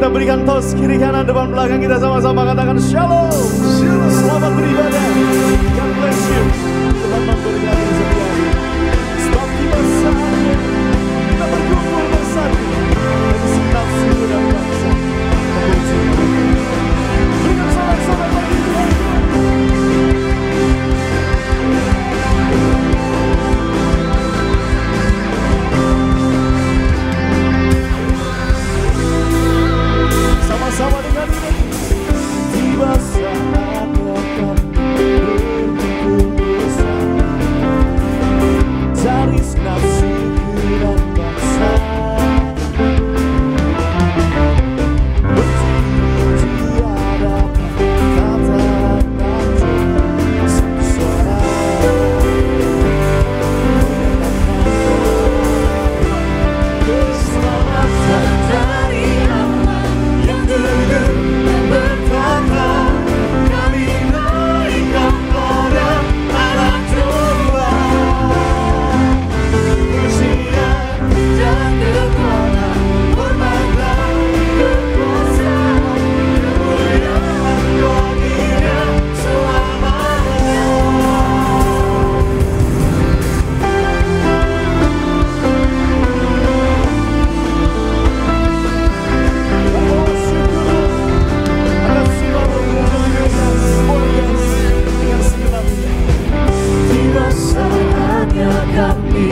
Kita berikan tos kiri kanan depan belakang, kita sama-sama katakan shalom. Selamat beribadah. God bless you. Tuhan memberkati sekalian. Sebab tiba saatnya kita berkumpul bersatu dari segenap suku dan bangsa. Memuji Tuhan. Berikan sorak-sorai bagi Tuhan. Sama-sama dengan ini. Tiba saatnya kami berkumpul bersama dari segenap suku dan bangsa. Berdiri di hadapan tatapan satu suara, keselamatan dari Allah yang duduk dan bertata. Kami naikkan pada anak domba. Pujian dan kekuatan, hormat dan kekuasaan, kemuliaan bagi-Nya selamanya. Tiba saatnya kami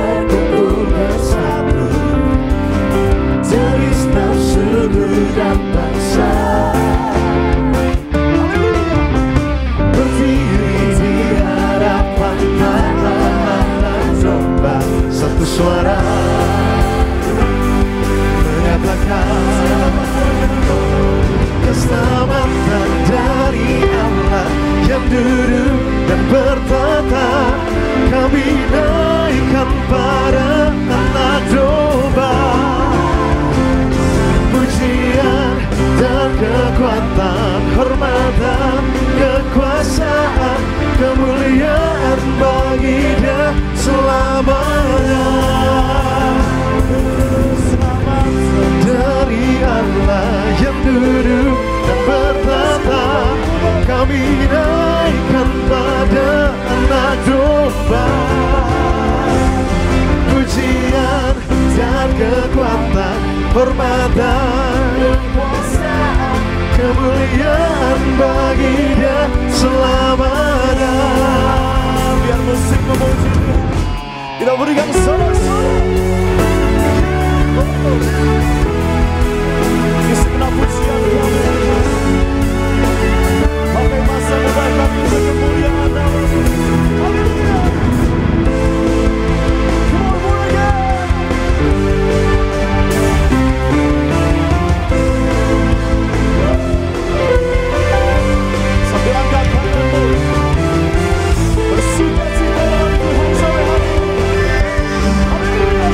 berkumpul bersatu dari segenap suku dan bangsa. Berdiri di hadapan anak domba, satu suara menyatakan keselamatan dari Allah yang duduk dan bertata. Kami naikkan pada anak domba. Pujian dan kekuatan, hormat dan kekuasaan, kemuliaan bagi-Nya selamanya. Dari Allah yang duduk dan bertata. Kami naikkan pada anak domba. Pujian dan kekuatan, hormat dan kekuasaan, kemuliaan bagi-Nya selamanya. Biar musik memuji, kita berikan sorak-sorai. Di segenap pujian Tuhan, pakai masa muda kami untuk kemuliaan Nama-Mu. Haleluya. Come on, again. Sambil angkat tanganmu, bersuka-cita dalam Tuhan sampai hari ini. Haleluya.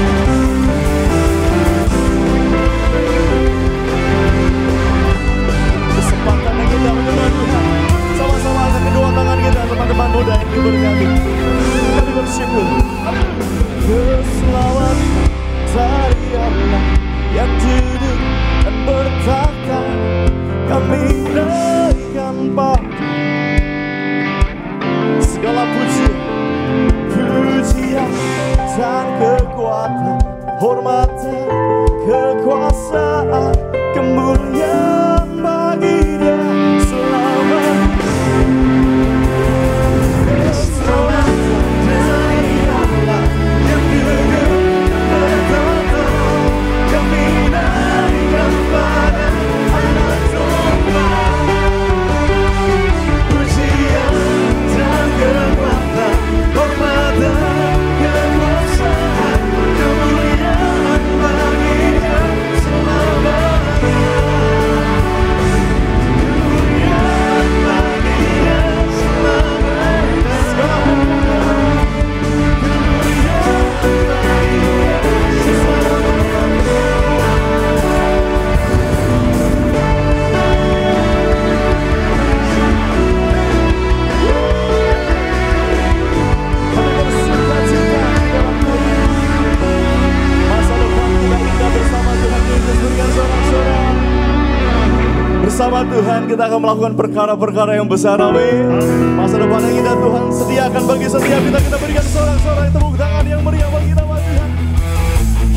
bersama Tuhan kita akan melakukan perkara-perkara yang besar, amin. Masa depan yang indah Tuhan sediakan bagi setiap kita. Kita berikan sorak-sorai tepuk tangan yang meriah bagi nama Tuhan.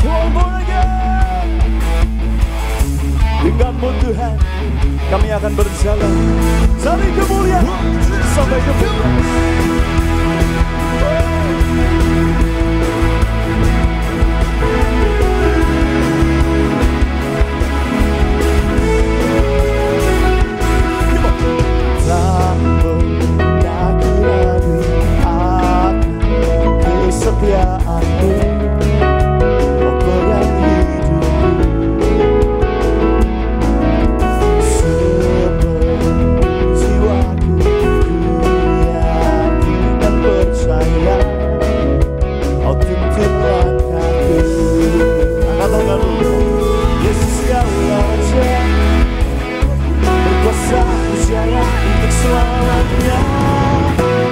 Come on again. Dengan-Mu Tuhan kami akan berjalan dari kemuliaan sampai kemuliaan. Tak pernah ragu akan kesetiaan-Mu, Oh pegang hidupku. Sepenuh jiwaku ku yakin dan percaya, Oh tuntun langkahku. Angkat tangan dulu. Yesus Kaulah Raja, berkuasa percaya untuk selamanya.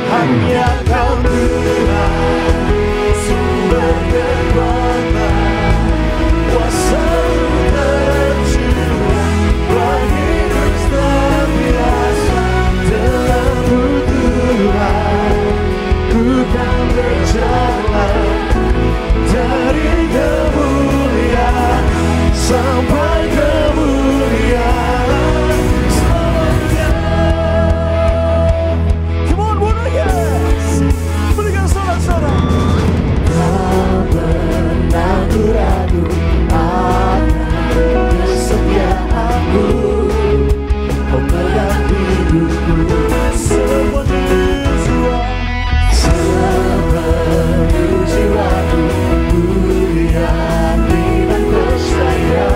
Hanya Kau Tuhan, sumber kekuatan, kuasa-Mu tercurah bagi hidup senantiasa. Dalam-Mu Tuhan, ku kan berjalan dari kemuliaan sampai kemuliaan. Ragu akan kesetiaan-Mu, Oh pegang hidupku. Sepenuh jiwaku ku yakin dan percaya,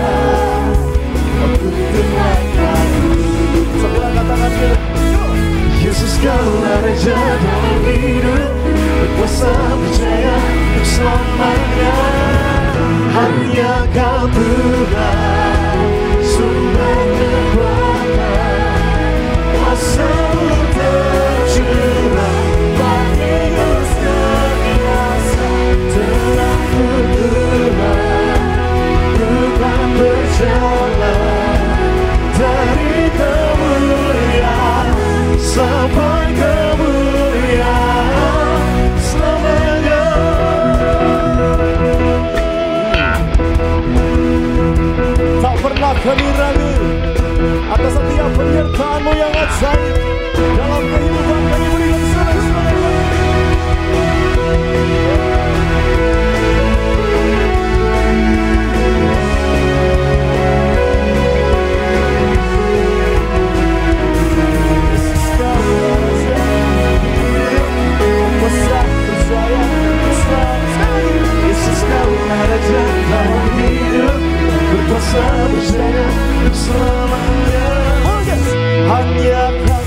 Oh tuntun langkahku. Sambil angkat tangan kita. Yesus Kaulah Raja dalam hidup, berkuasa percaya untuk selamanya. Hanya Kau Tuhan, sumber kekuatan, kuasa-Mu tercurah bagi hidup senantiasa. Dalam-Mu Tuhan, ku kan berjalan dari kemuliaan sampai kemuliaan selamanya. Tak pernah kami ragu atas setiap penyertaan-Mu yang ajaib dalam kehidupan kami. Berikan sorak-sorai. Yesus Kaulah Raja, kuasa percaya untuk selamanya. Yesus Kaulah Raja dalam hidup, berkuasa percaya untuk selamanya. Oh yes. Hanya Kau,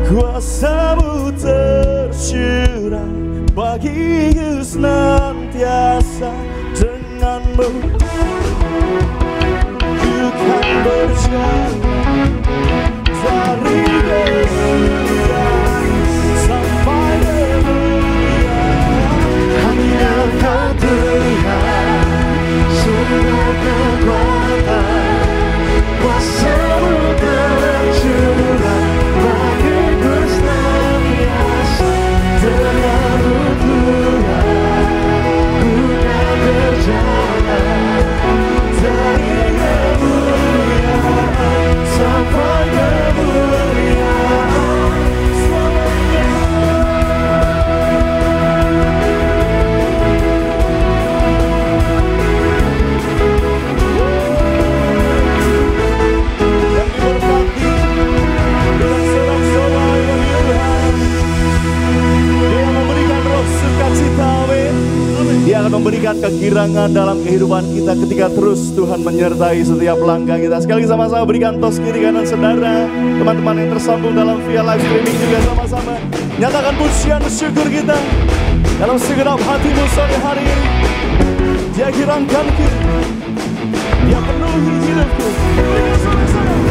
kuasa-Mu tercurah bagi hidup senantiasa. Dengan-Mu ku kan berjalan dari kemuliaan sampai kemuliaan. Hanya Kau Tuhan, sumber kekuatan, kuasa-Mu tercurah bagi hidup senantiasa. Dalam-Mu Tuhan, ku kan berjalan dari kemuliaan sampai kemuliaan selamanya. Yang diberkati dengan sorak-sorai bagi Tuhan. Dia memberikan roh sukacita, amin. Dia akan memberikan kegirangan dalam kehidupan kita ketika terus Tuhan menyertai setiap langkah kita. Sekali lagi sama-sama berikan tos kiri kanan saudara, teman-teman yang tersambung dalam via live streaming juga sama-sama nyatakan pujian syukur kita dalam segenap hatimu sore hari ini. Dia girangkanku, Dia penuhi hidupku. Berikan sorak-sorai.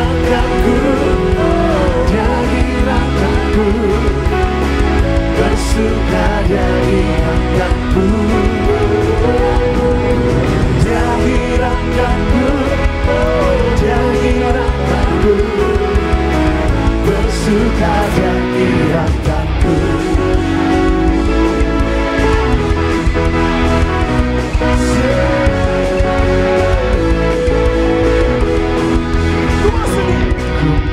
hiraukanku, Dia hiraukanku, bersukaria hiraukanku. Dia hiraukanku, Dia hiraukanku, bersukaria hiraukanku.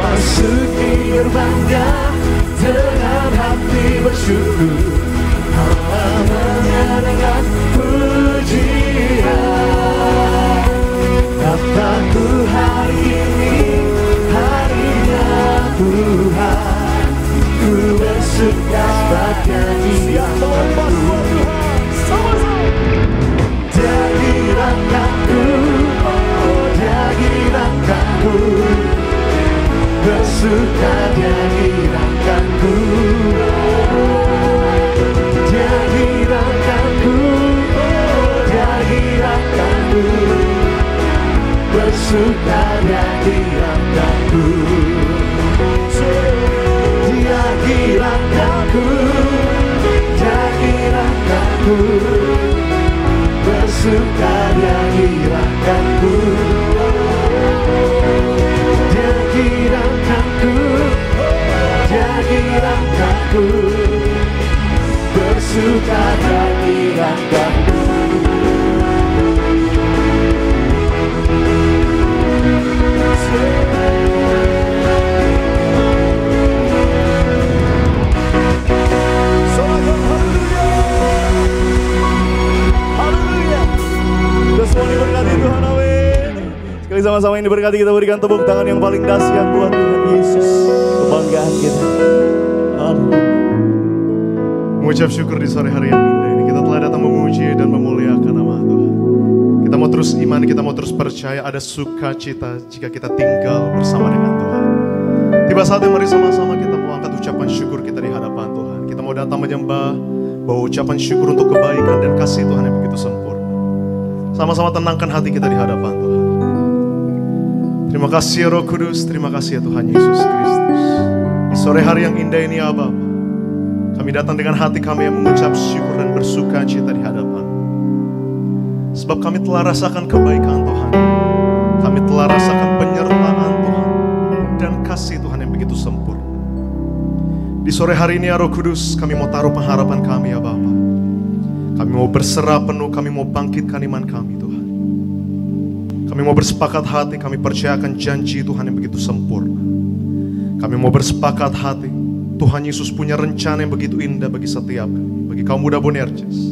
Masuki gerbangnya dengan hati bersyukur, halamannya dengan pujian. Kataku hari ini harinya Tuhan, ku bersuka sebagai Dia Tuhan. Dia hiraukanku, Dia hiraukanku, bersuka Dia hiraukanku. Dia hiraukanku, Dia hiraukanku, bersuka Dia hiraukanku. Dia hiraukanku, Dia hiraukanku, bersuka Dia hiraukanku. Dia hiraukanku, Dia hiraukanku, bersuka Dia hiraukanku. Sekali sama-sama ini berkati, kita berikan tepuk tangan yang paling dahsyat buat Tuhan Yesus, kebanggaan kita. Mengucap syukur di sore hari yang indah ini, kita telah datang memuji dan memuliakan nama Tuhan. Kita mau terus iman, kita mau terus percaya ada sukacita jika kita tinggal bersama dengan Tuhan. Tiba saatnya mari sama-sama kita mau angkat ucapan syukur kita di hadapan Tuhan. Kita mau datang menyembah, bawa ucapan syukur untuk kebaikan dan kasih Tuhan yang begitu sempurna. Sama-sama tenangkan hati kita di hadapan Tuhan. Terima kasih ya Roh Kudus, terima kasih ya Tuhan Yesus Kristus. Di sore hari yang indah ini ya Bapa, kami datang dengan hati kami yang mengucap syukur dan bersuka cita di hadapan. Sebab kami telah rasakan kebaikan Tuhan, kami telah rasakan penyertaan Tuhan dan kasih Tuhan yang begitu sempurna. Di sore hari ini ya Roh Kudus, kami mau taruh pengharapan kami ya Bapa. Kami mau berserah penuh, kami mau bangkitkan iman kami Tuhan. Kami mau bersepakat hati, kami percayakan janji Tuhan yang begitu sempurna. Kami mau bersepakat hati, Tuhan Yesus punya rencana yang begitu indah bagi setiap kami, bagi kaum muda Bonerges.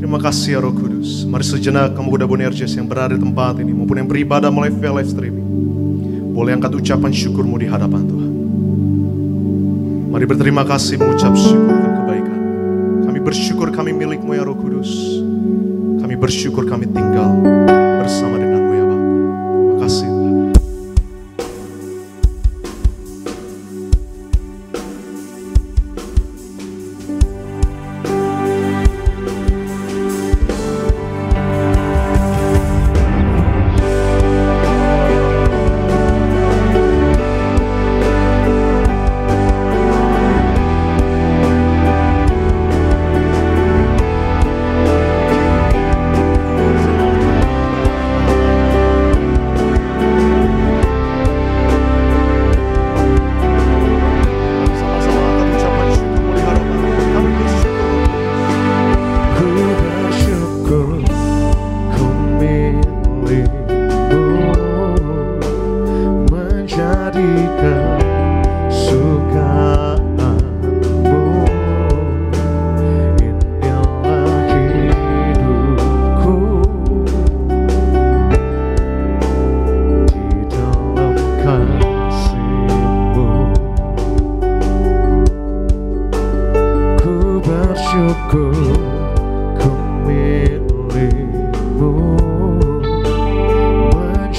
Terima kasih ya Roh Kudus. Mari sejenak kaum muda Bonerges yang berada di tempat ini, maupun yang beribadah melalui live streaming, boleh angkat ucapan syukurmu di hadapan Tuhan. Mari berterima kasih, mengucap syukur dan kebaikan. Kami bersyukur kami milik-Mu ya Roh Kudus. Kami bersyukur kami tinggal bersama dengan-Mu ya Bapa. Terima kasih Tuhan.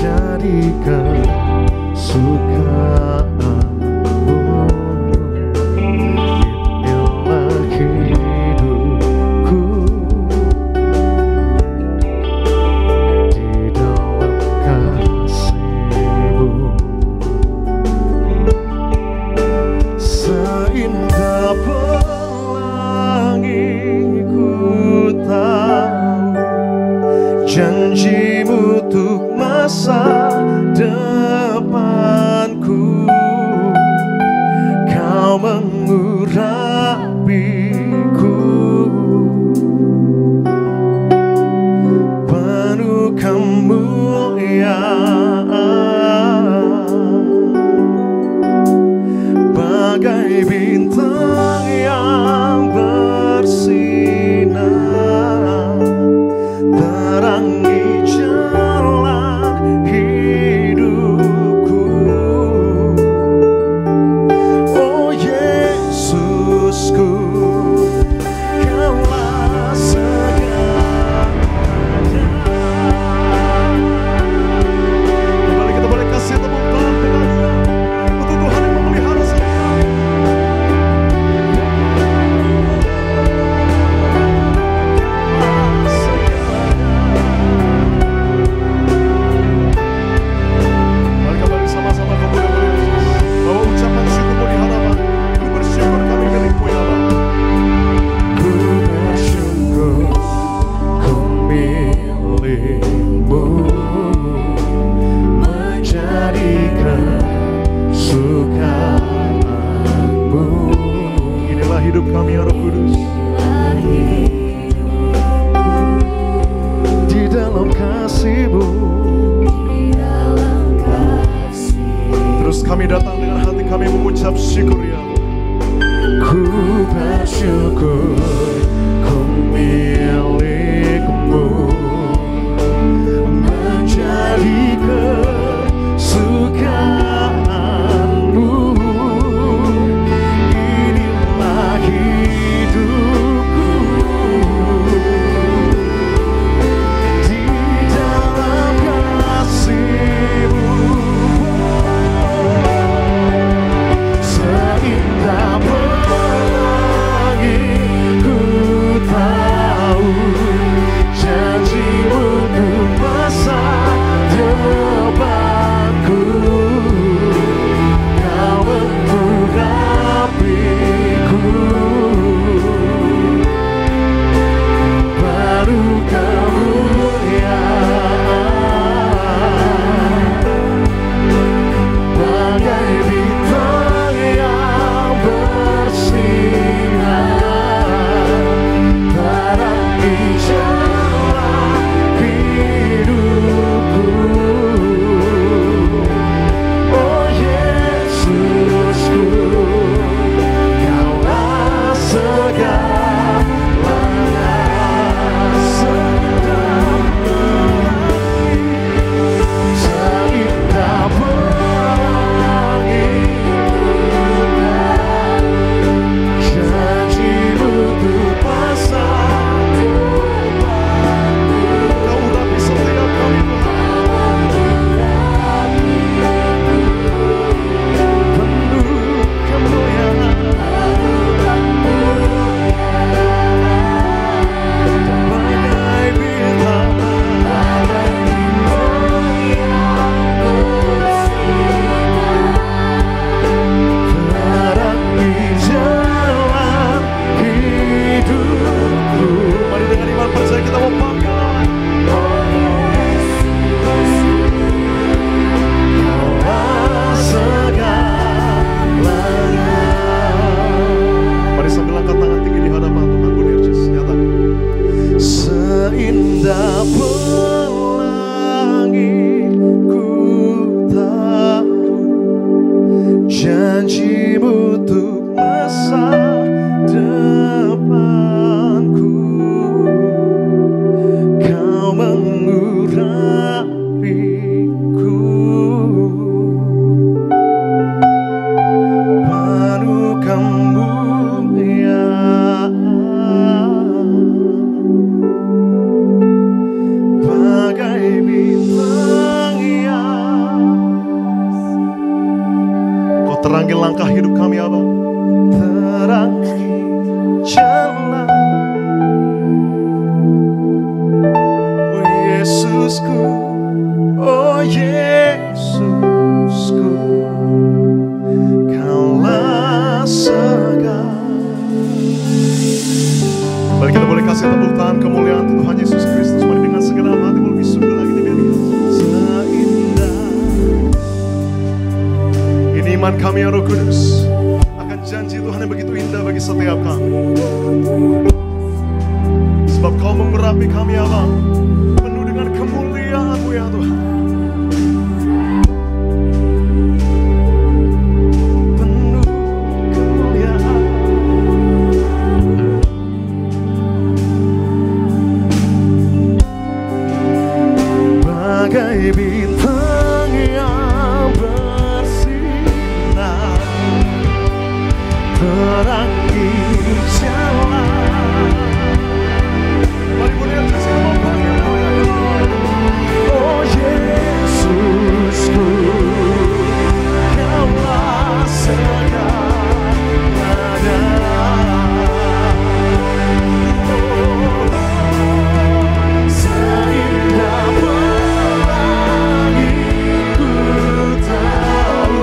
Menjadikan suka mengurapiku, penuh kemuliaan, bagai bintang yang bersinar, terangi jalan hidupku. Oh Yesusku, Kaulah segalanya. Kembali kita boleh kasih tepuk tangan Tuhan untuk Tuhan yang memelihara setiap. Mari kembali sama-sama kemuliaan Yesus. Bawa ucapan syukurmu di hadapan. Ku bersyukur kami milikmu ya Bapa. Ku bersyukur ku milikmu, menjadikan kesukaanmu. Inilah hidup kami ya Roh Kudus, di dalam kasih-Mu. Terus kami datang dengan hati kami mengucap syukur ya Allah. Ku bersyukur ku milikmu, menjadi kesukaanmu. Inilah hidupku, di dalam kasih-Mu. Seindah pelangi ku tahu, janji-Mu untuk masa depanku. Kau mengurapiku, baru kemuliaan, bagai bintang yang bersinar, terangi jalan hidupku. Oh Yesusku, Kaulah segalanya. Seindah pelangi, janji-Mu untuk masa depanku. Kau urapi setiap kami Tuhan, penuh kemuliaan, bagai bintang, terangi jalan hidupku. Mari dengan iman percaya kita mau panggil Kaulah segalanya. Mari sambil angkat tangan tinggi di hadapan Tuhan Bunda Yesus. Nyatakan seindah pelangi ku tahu, janji-Mu untuk masa depanku. Kau mengurapiku, penuh kemuliaan, bagai bintang yang. Kau terangi langkah hidup kami Abah, terangi jalan. Oh Yesusku, oh Yesusku, Kaulah segalanya. Mari kita boleh kasih tepuk tangan kemuliaan untuk Tuhan Yesus Kristus. Mari dengan segenap hati lebih sungguh lagi demi Dia. Seindah. Ini iman kami ya Roh Kudus, akan Janji Tuhan yang begitu indah bagi setiap kami. Sebab Kau mengurapi kami Allah, penuh dengan kemuliaan-Mu ya Tuhan. Penuh kemuliaan. Bagai bintang yang bersinar, terangi jalan. Mari mulia kasih nama Bapa. Oh Yesusku, Kaulah segalanya. Seindah pelangi ku tahu,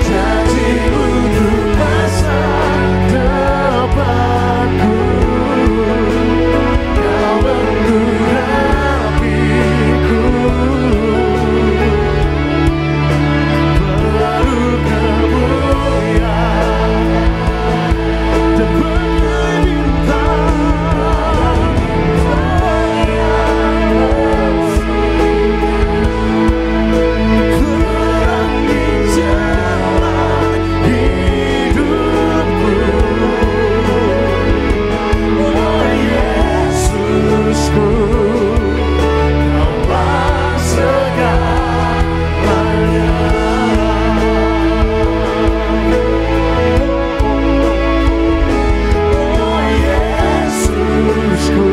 janji-Mu untuk masa depanku. Kau mengurapiku, baru kemuliaan dan bagai bintang terangi jalan hidupku. Oh Yesusku, Kaulah segalanya. Oh Yesusku,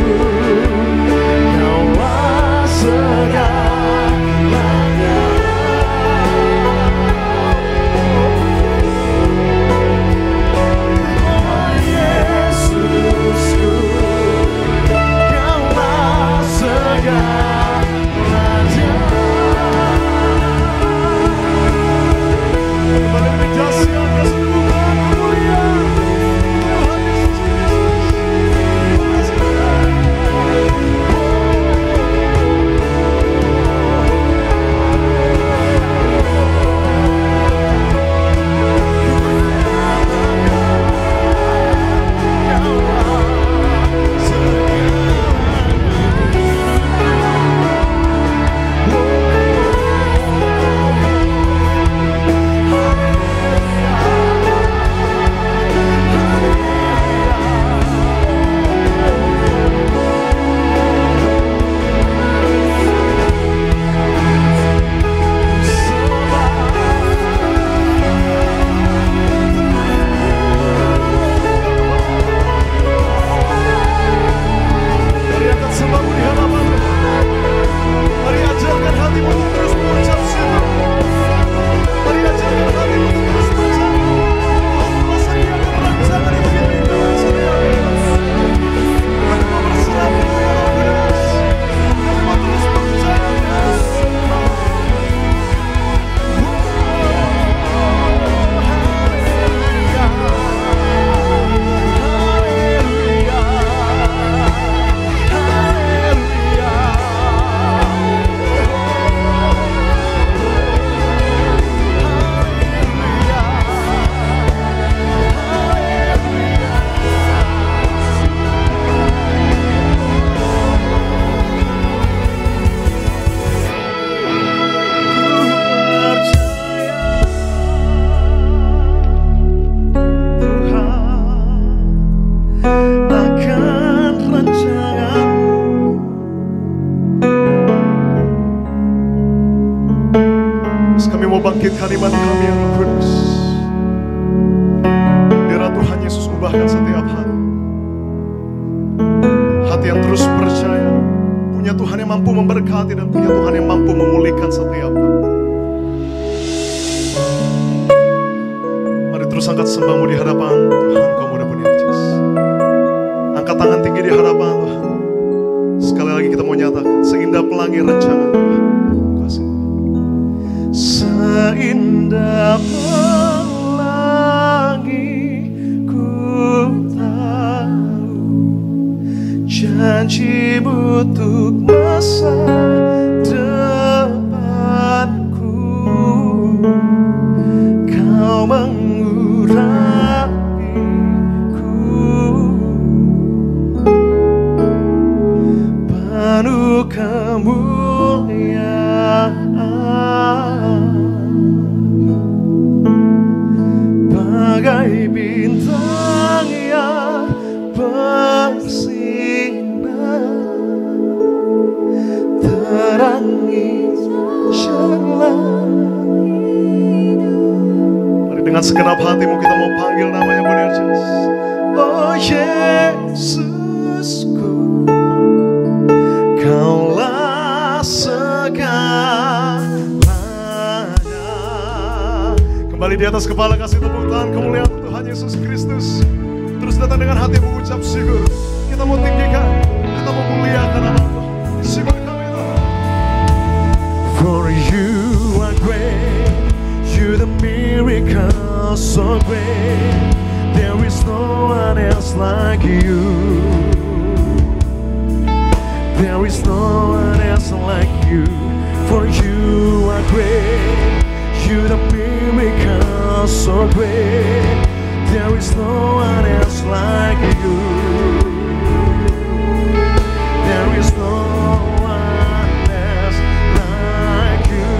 Kaulah segalanya. Oh Yesusku, Kaulah segalanya. Kembali didasarkan kesembuhan kemuliaan Tuhan Yesus Mari angkat sembahmu di hadapan-Mu. Mari ajarkan hatimu untuk terus mengucap syukur. Mari ajarkan hatimu untuk terus berucap. Tuhan telah sediakan rancangan yang begitu indah bagi setiap kita. Kami mau berserah pada Allah Kudus. Kami mau terus percaya Yesus. Kami mau bangkitkan iman kami yang kudus. Biar Tuhan Yesus ubahkan setiap hati. Hati yang terus percaya, punya Tuhan yang mampu memberkati dan punya Tuhan yang mampu memulihkan setiap kami. Mari terus angkat sembahmu di hadapan Tuhan, kaum muda pun Yesus. Angkat tangan tinggi di hadapan Tuhan. Sekali lagi kita mau nyatakan, seindah pelangi rancangan Tuhan. Seindah pelangi ku tahu, janji-Mu untuk masa depanku. Kau mengurapi Bagai bintang yang bersinar, terangi jalan. Mari dengan segenap hatimu kita mau panggil namanya Bunda Yesus. Oh Yesusku, Kaulah segalanya. Kembali di atas kepala kasih tepuk tangan kemuliaan Tuhan Yesus Kristus. Terus datang dengan hati mengucap syukur. Kita mau tinggikan, kita mau muliakan nama Tuhan. Syukur kami Tuhan. For you are great, you the miracle so great. There is no one else like you. There is no one else like you. For you are great, you the miracle so great. There is no one else like you. There is no one else like you.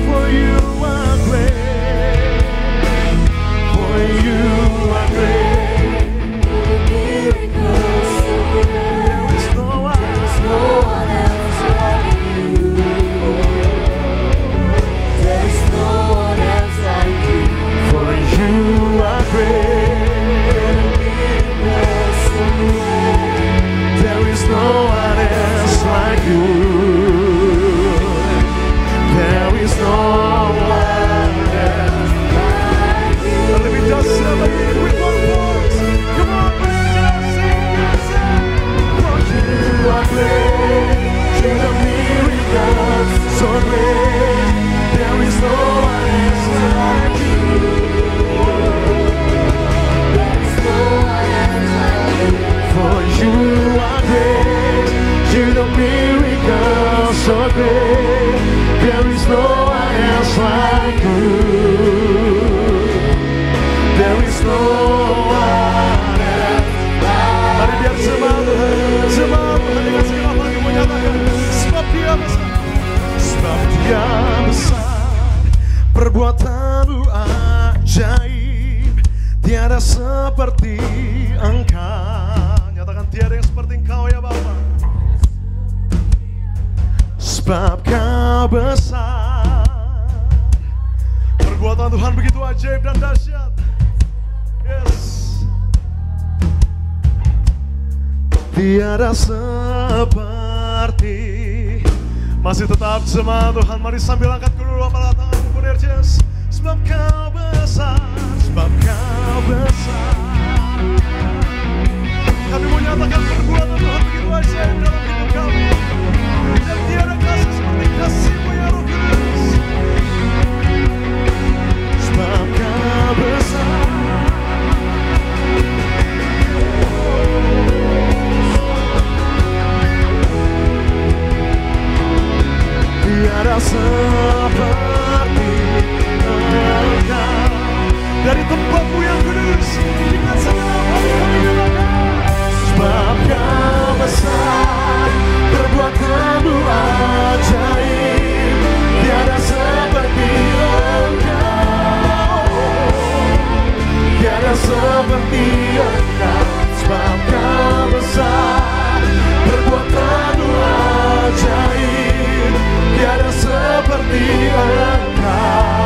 For you are great. For you are great. There is no one else like you. There is no one else like you. For you are great. There is no one else like you. There is no one else like you. Let me just celebrate with one voice. Come on, let's just sing and sing. For you are great. You're a miracle so great. There is no one else like you. For you are great, you're the miracle so great. There is no one else like you. There is no one else like you. Mari biar semua Tuhan dengan segala hati menyatakan, sebab Dia besar, sebab Dia besar. Perbuatanmu ajaib, tiada seperti Engkau. Nyatakan tiada yang seperti Engkau ya Bapa. Sebab Kau besar. Perbuatan Tuhan begitu ajaib dan dahsyat. Yes. Tiada seperti. Masih tetap semangat Tuhan. Mari sambil angkat kedua tangan Bunda Yesus. Sebab Kau besar. Sebab Kau besar. Kami mau nyatakan perbuatan Tuhan begitu ajaib dalam hidup kami. Dan tiada kasih seperti kasih-Mu ya Roh Kudus. Sebab Kau besar. Tiada seperti Engkau. Dari tempat-Mu yang kudus, dengan segenap hati kami nyatakan. Sebab Kau besar, perbuatan-Mu ajaib, tiada seperti Engkau. Tiada seperti Engkau. Sebab Kau besar, perbuatan-Mu ajaib, tiada seperti Engkau.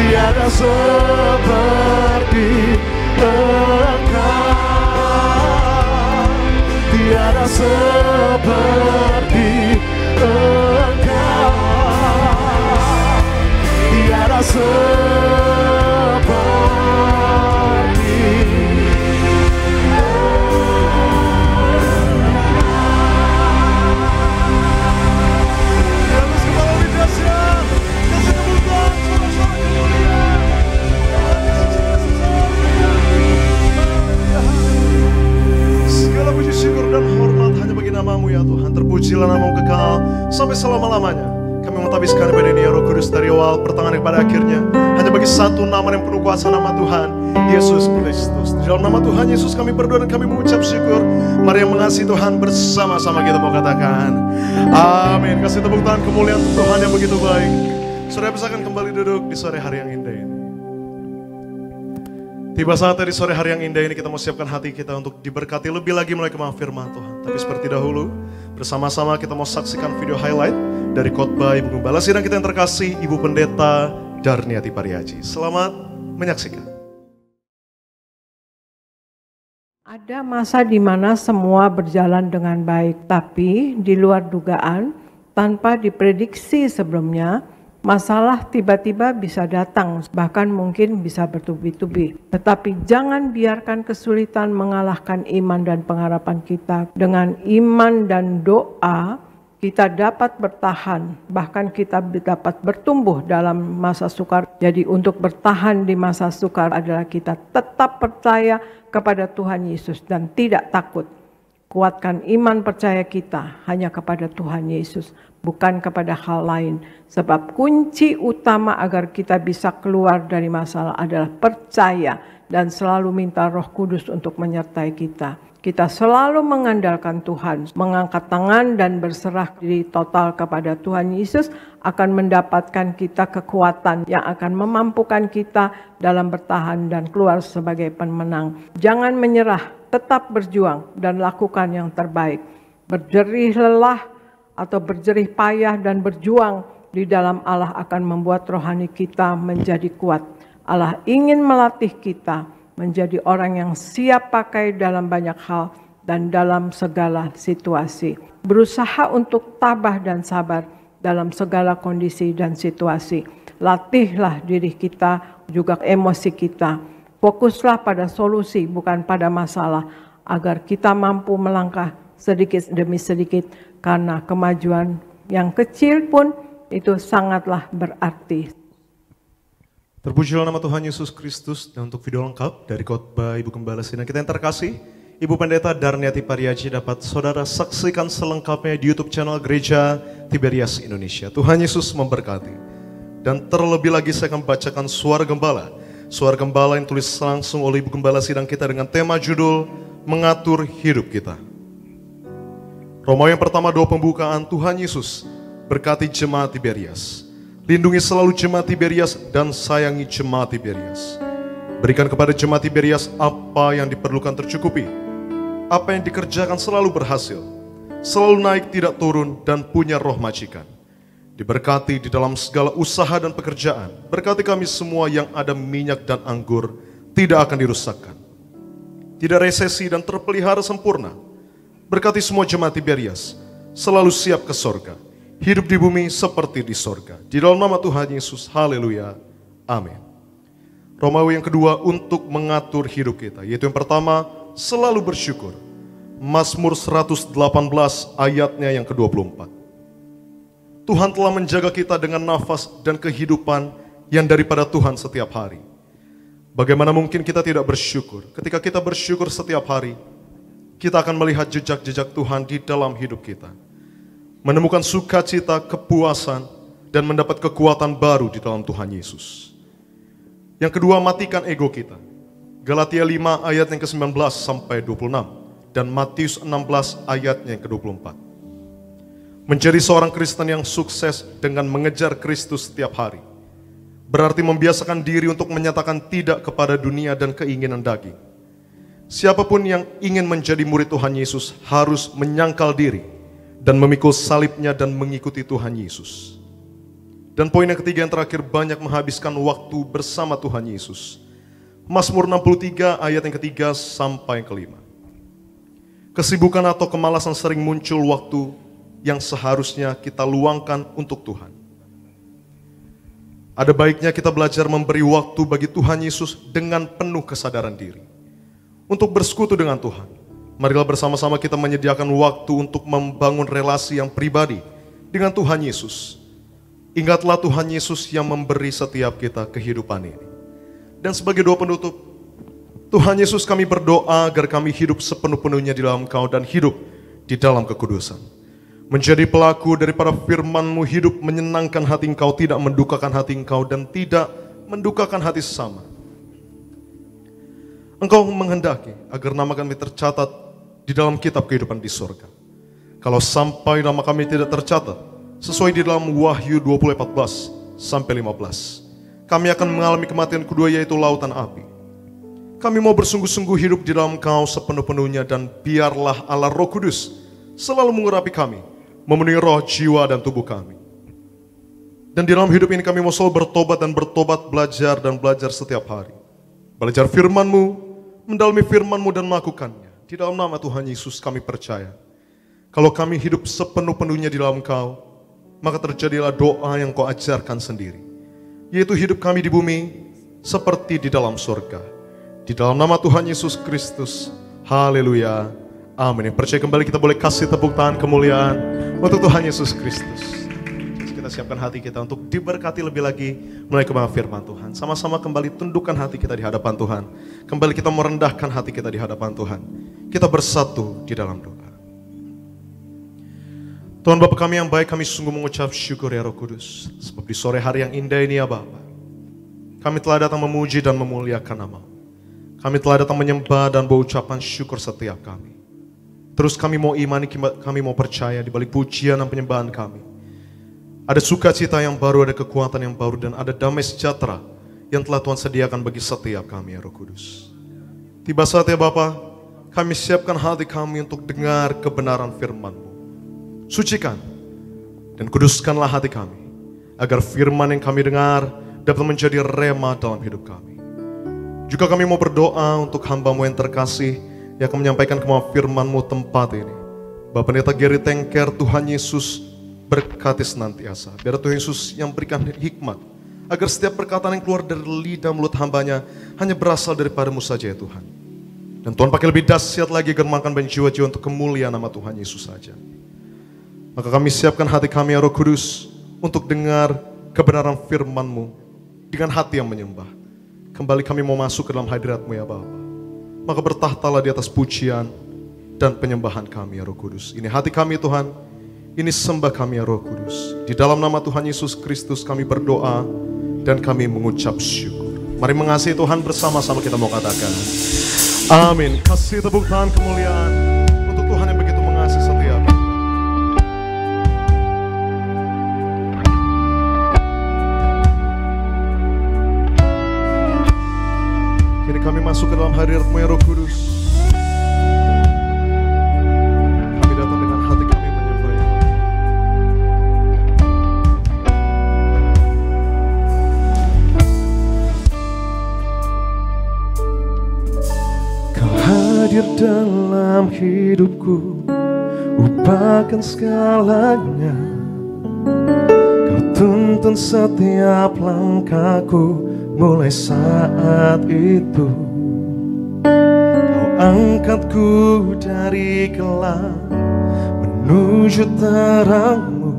Tiada seperti Engkau. Tiada seperti Engkau. Tiada seperti syukur dan hormat hanya bagi nama-Mu ya Tuhan. Terpujilah nama-Mu kekal sampai selama-lamanya. Kami menghabiskan ibadah ini ya Roh Kudus dari awal pertengahan kepada akhirnya hanya bagi satu nama yang penuh kuasa, nama Tuhan Yesus Kristus. Di dalam nama Tuhan Yesus kami berdoa dan kami mengucap syukur. Mari yang mengasihi Tuhan bersama-sama kita mau katakan amin. Kasih tepuk tangan kemuliaan Tuhan yang begitu baik. Saudara silakan kembali duduk di sore hari yang indah ini. Tiba saatnya di sore hari yang indah ini kita mau siapkan hati kita untuk diberkati lebih lagi melalui kemah firman Tuhan. Tapi seperti dahulu, bersama-sama kita mau saksikan video highlight dari khotbah Ibu Gembala Sidang kita yang terkasih, Ibu Pendeta Darniati Pariaji. Selamat menyaksikan. Ada masa di mana semua berjalan dengan baik, tapi di luar dugaan, tanpa diprediksi sebelumnya, masalah tiba-tiba bisa datang, bahkan mungkin bisa bertubi-tubi. Tetapi jangan biarkan kesulitan mengalahkan iman dan pengharapan kita. Dengan iman dan doa, kita dapat bertahan, bahkan kita dapat bertumbuh dalam masa sukar. Jadi untuk bertahan di masa sukar adalah kita tetap percaya kepada Tuhan Yesus dan tidak takut. Kuatkan iman percaya kita hanya kepada Tuhan Yesus, bukan kepada hal lain. Sebab kunci utama agar kita bisa keluar dari masalah adalah percaya dan selalu minta Roh Kudus untuk menyertai kita. Kita selalu mengandalkan Tuhan, mengangkat tangan dan berserah diri total kepada Tuhan Yesus akan mendapatkan kita kekuatan yang akan memampukan kita dalam bertahan dan keluar sebagai pemenang. Jangan menyerah. Tetap berjuang dan lakukan yang terbaik. Berjerih lelah atau berjerih payah dan berjuang di dalam Allah akan membuat rohani kita menjadi kuat. Allah ingin melatih kita menjadi orang yang siap pakai dalam banyak hal dan dalam segala situasi. Berusaha untuk tabah dan sabar dalam segala kondisi dan situasi. Latihlah diri kita, juga emosi kita. Fokuslah pada solusi, bukan pada masalah, agar kita mampu melangkah sedikit demi sedikit, karena kemajuan yang kecil pun itu sangatlah berarti. Terpujilah nama Tuhan Yesus Kristus. Dan untuk video lengkap dari khotbah Ibu Gembala Sidang kita yang terkasih, Ibu Pendeta Darniati Pariaji, dapat saudara saksikan selengkapnya di YouTube channel Gereja Tiberias Indonesia. Tuhan Yesus memberkati. Dan terlebih lagi saya akan bacakan suara gembala. Suara gembala yang tulis langsung oleh Ibu Gembala Sidang kita dengan tema judul Mengatur Hidup Kita. Romawi yang pertama 2 pembukaan. Tuhan Yesus berkati jemaat Tiberias. Lindungi selalu jemaat Tiberias dan sayangi jemaat Tiberias. Berikan kepada jemaat Tiberias apa yang diperlukan tercukupi. Apa yang dikerjakan selalu berhasil. Selalu naik tidak turun dan punya roh majikan. Diberkati di dalam segala usaha dan pekerjaan. Berkati kami semua yang ada minyak dan anggur tidak akan dirusakkan. Tidak resesi dan terpelihara sempurna. Berkati semua jemaat Tiberias selalu siap ke sorga. Hidup di bumi seperti di sorga. Di dalam nama Tuhan Yesus, haleluya, amin. Romawi yang kedua untuk mengatur hidup kita. Yaitu yang pertama, selalu bersyukur. Mazmur 118 ayatnya yang ke-24. Tuhan telah menjaga kita dengan nafas dan kehidupan yang daripada Tuhan setiap hari. Bagaimana mungkin kita tidak bersyukur? Ketika kita bersyukur setiap hari, kita akan melihat jejak-jejak Tuhan di dalam hidup kita. Menemukan sukacita, kepuasan, dan mendapat kekuatan baru di dalam Tuhan Yesus. Yang kedua, matikan ego kita. Galatia 5 ayat yang ke-19 sampai 26. Dan Matius 16 ayatnya yang ke-24. Menjadi seorang Kristen yang sukses dengan mengejar Kristus setiap hari berarti membiasakan diri untuk menyatakan tidak kepada dunia dan keinginan daging. Siapapun yang ingin menjadi murid Tuhan Yesus harus menyangkal diri dan memikul salibnya dan mengikuti Tuhan Yesus. Dan poin yang ketiga yang terakhir, banyak menghabiskan waktu bersama Tuhan Yesus. Mazmur 63 ayat yang ketiga sampai yang kelima. Kesibukan atau kemalasan sering muncul waktu yang seharusnya kita luangkan untuk Tuhan. Ada baiknya kita belajar memberi waktu bagi Tuhan Yesus dengan penuh kesadaran diri. Untuk bersekutu dengan Tuhan. Marilah bersama-sama kita menyediakan waktu untuk membangun relasi yang pribadi dengan Tuhan Yesus. Ingatlah Tuhan Yesus yang memberi setiap kita kehidupan ini. Dan sebagai doa penutup, Tuhan Yesus, kami berdoa agar kami hidup sepenuh-penuhnya di dalam Engkau dan hidup di dalam kekudusan. Menjadi pelaku daripada firman-Mu, hidup menyenangkan hati Engkau, tidak mendukakan hati Engkau, dan tidak mendukakan hati sesama. Engkau menghendaki agar nama kami tercatat di dalam kitab kehidupan di surga. Kalau sampai nama kami tidak tercatat, sesuai di dalam Wahyu 20:14, sampai 15. Kami akan mengalami kematian kedua, yaitu lautan api. Kami mau bersungguh-sungguh hidup di dalam Kau sepenuh-penuhnya, dan biarlah Allah Roh Kudus selalu mengurapi kami, memenuhi roh, jiwa, dan tubuh kami. Dan di dalam hidup ini kami mau selalu bertobat dan bertobat, belajar dan belajar setiap hari. Belajar firman-Mu, mendalami firman-Mu dan melakukannya. Di dalam nama Tuhan Yesus kami percaya, kalau kami hidup sepenuh-penuhnya di dalam Kau, maka terjadilah doa yang Kau ajarkan sendiri, yaitu hidup kami di bumi seperti di dalam surga. Di dalam nama Tuhan Yesus Kristus, haleluya, amin. Percaya kembali, kita boleh kasih tepuk tangan kemuliaan untuk Tuhan Yesus Kristus. Kita siapkan hati kita untuk diberkati lebih lagi melalui kebenaran firman Tuhan. Sama-sama kembali tundukkan hati kita di hadapan Tuhan. Kembali kita merendahkan hati kita di hadapan Tuhan. Kita bersatu di dalam doa. Tuhan Bapa kami yang baik, kami sungguh mengucap syukur ya Roh Kudus. Sebab di sore hari yang indah ini ya Bapa, kami telah datang memuji dan memuliakan nama. Kami telah datang menyembah dan berucapan syukur setiap kami. Terus kami mau imani, kami mau percaya di balik pujian dan penyembahan kami. Ada sukacita yang baru, ada kekuatan yang baru, dan ada damai sejahtera yang telah Tuhan sediakan bagi setiap kami ya Roh Kudus. Tiba saatnya Bapa, kami siapkan hati kami untuk dengar kebenaran firman-Mu. Sucikan dan kuduskanlah hati kami, agar firman yang kami dengar dapat menjadi rema dalam hidup kami. Juga kami mau berdoa untuk hamba-Mu yang terkasih, yang akan menyampaikan kemauan firman-Mu tempat ini. Bapak Pendeta Gary Tengker, Tuhan Yesus berkati senantiasa. Biar Tuhan Yesus yang berikan hikmat, agar setiap perkataan yang keluar dari lidah mulut hamba-Nya hanya berasal daripada-Mu saja ya Tuhan. Dan Tuhan pakai lebih dahsyat lagi agar makan banyak jiwa-jiwa untuk kemuliaan nama Tuhan Yesus saja. Maka kami siapkan hati kami ya Roh Kudus untuk dengar kebenaran firman-Mu dengan hati yang menyembah. Kembali kami mau masuk ke dalam hadirat-Mu ya Bapa. Maka bertahtalah di atas pujian dan penyembahan kami ya Roh Kudus. Ini hati kami Tuhan, ini sembah kami ya Roh Kudus. Di dalam nama Tuhan Yesus Kristus kami berdoa dan kami mengucap syukur. Mari mengasihi Tuhan, bersama-sama kita mau katakan amin. Kasih tepuk tangan kemuliaan untuk Tuhan yang begitu mengasihi setiap. Kini kami masuk ke dalam hadirat-Mu ya Roh Kudus. Kami datang dengan hati kami menyembah. Kau hadir dalam hidupku, ubahkan segalanya. Kau tuntun setiap langkahku mulai saat itu. Kau angkatku dari gelap menuju terang-Mu.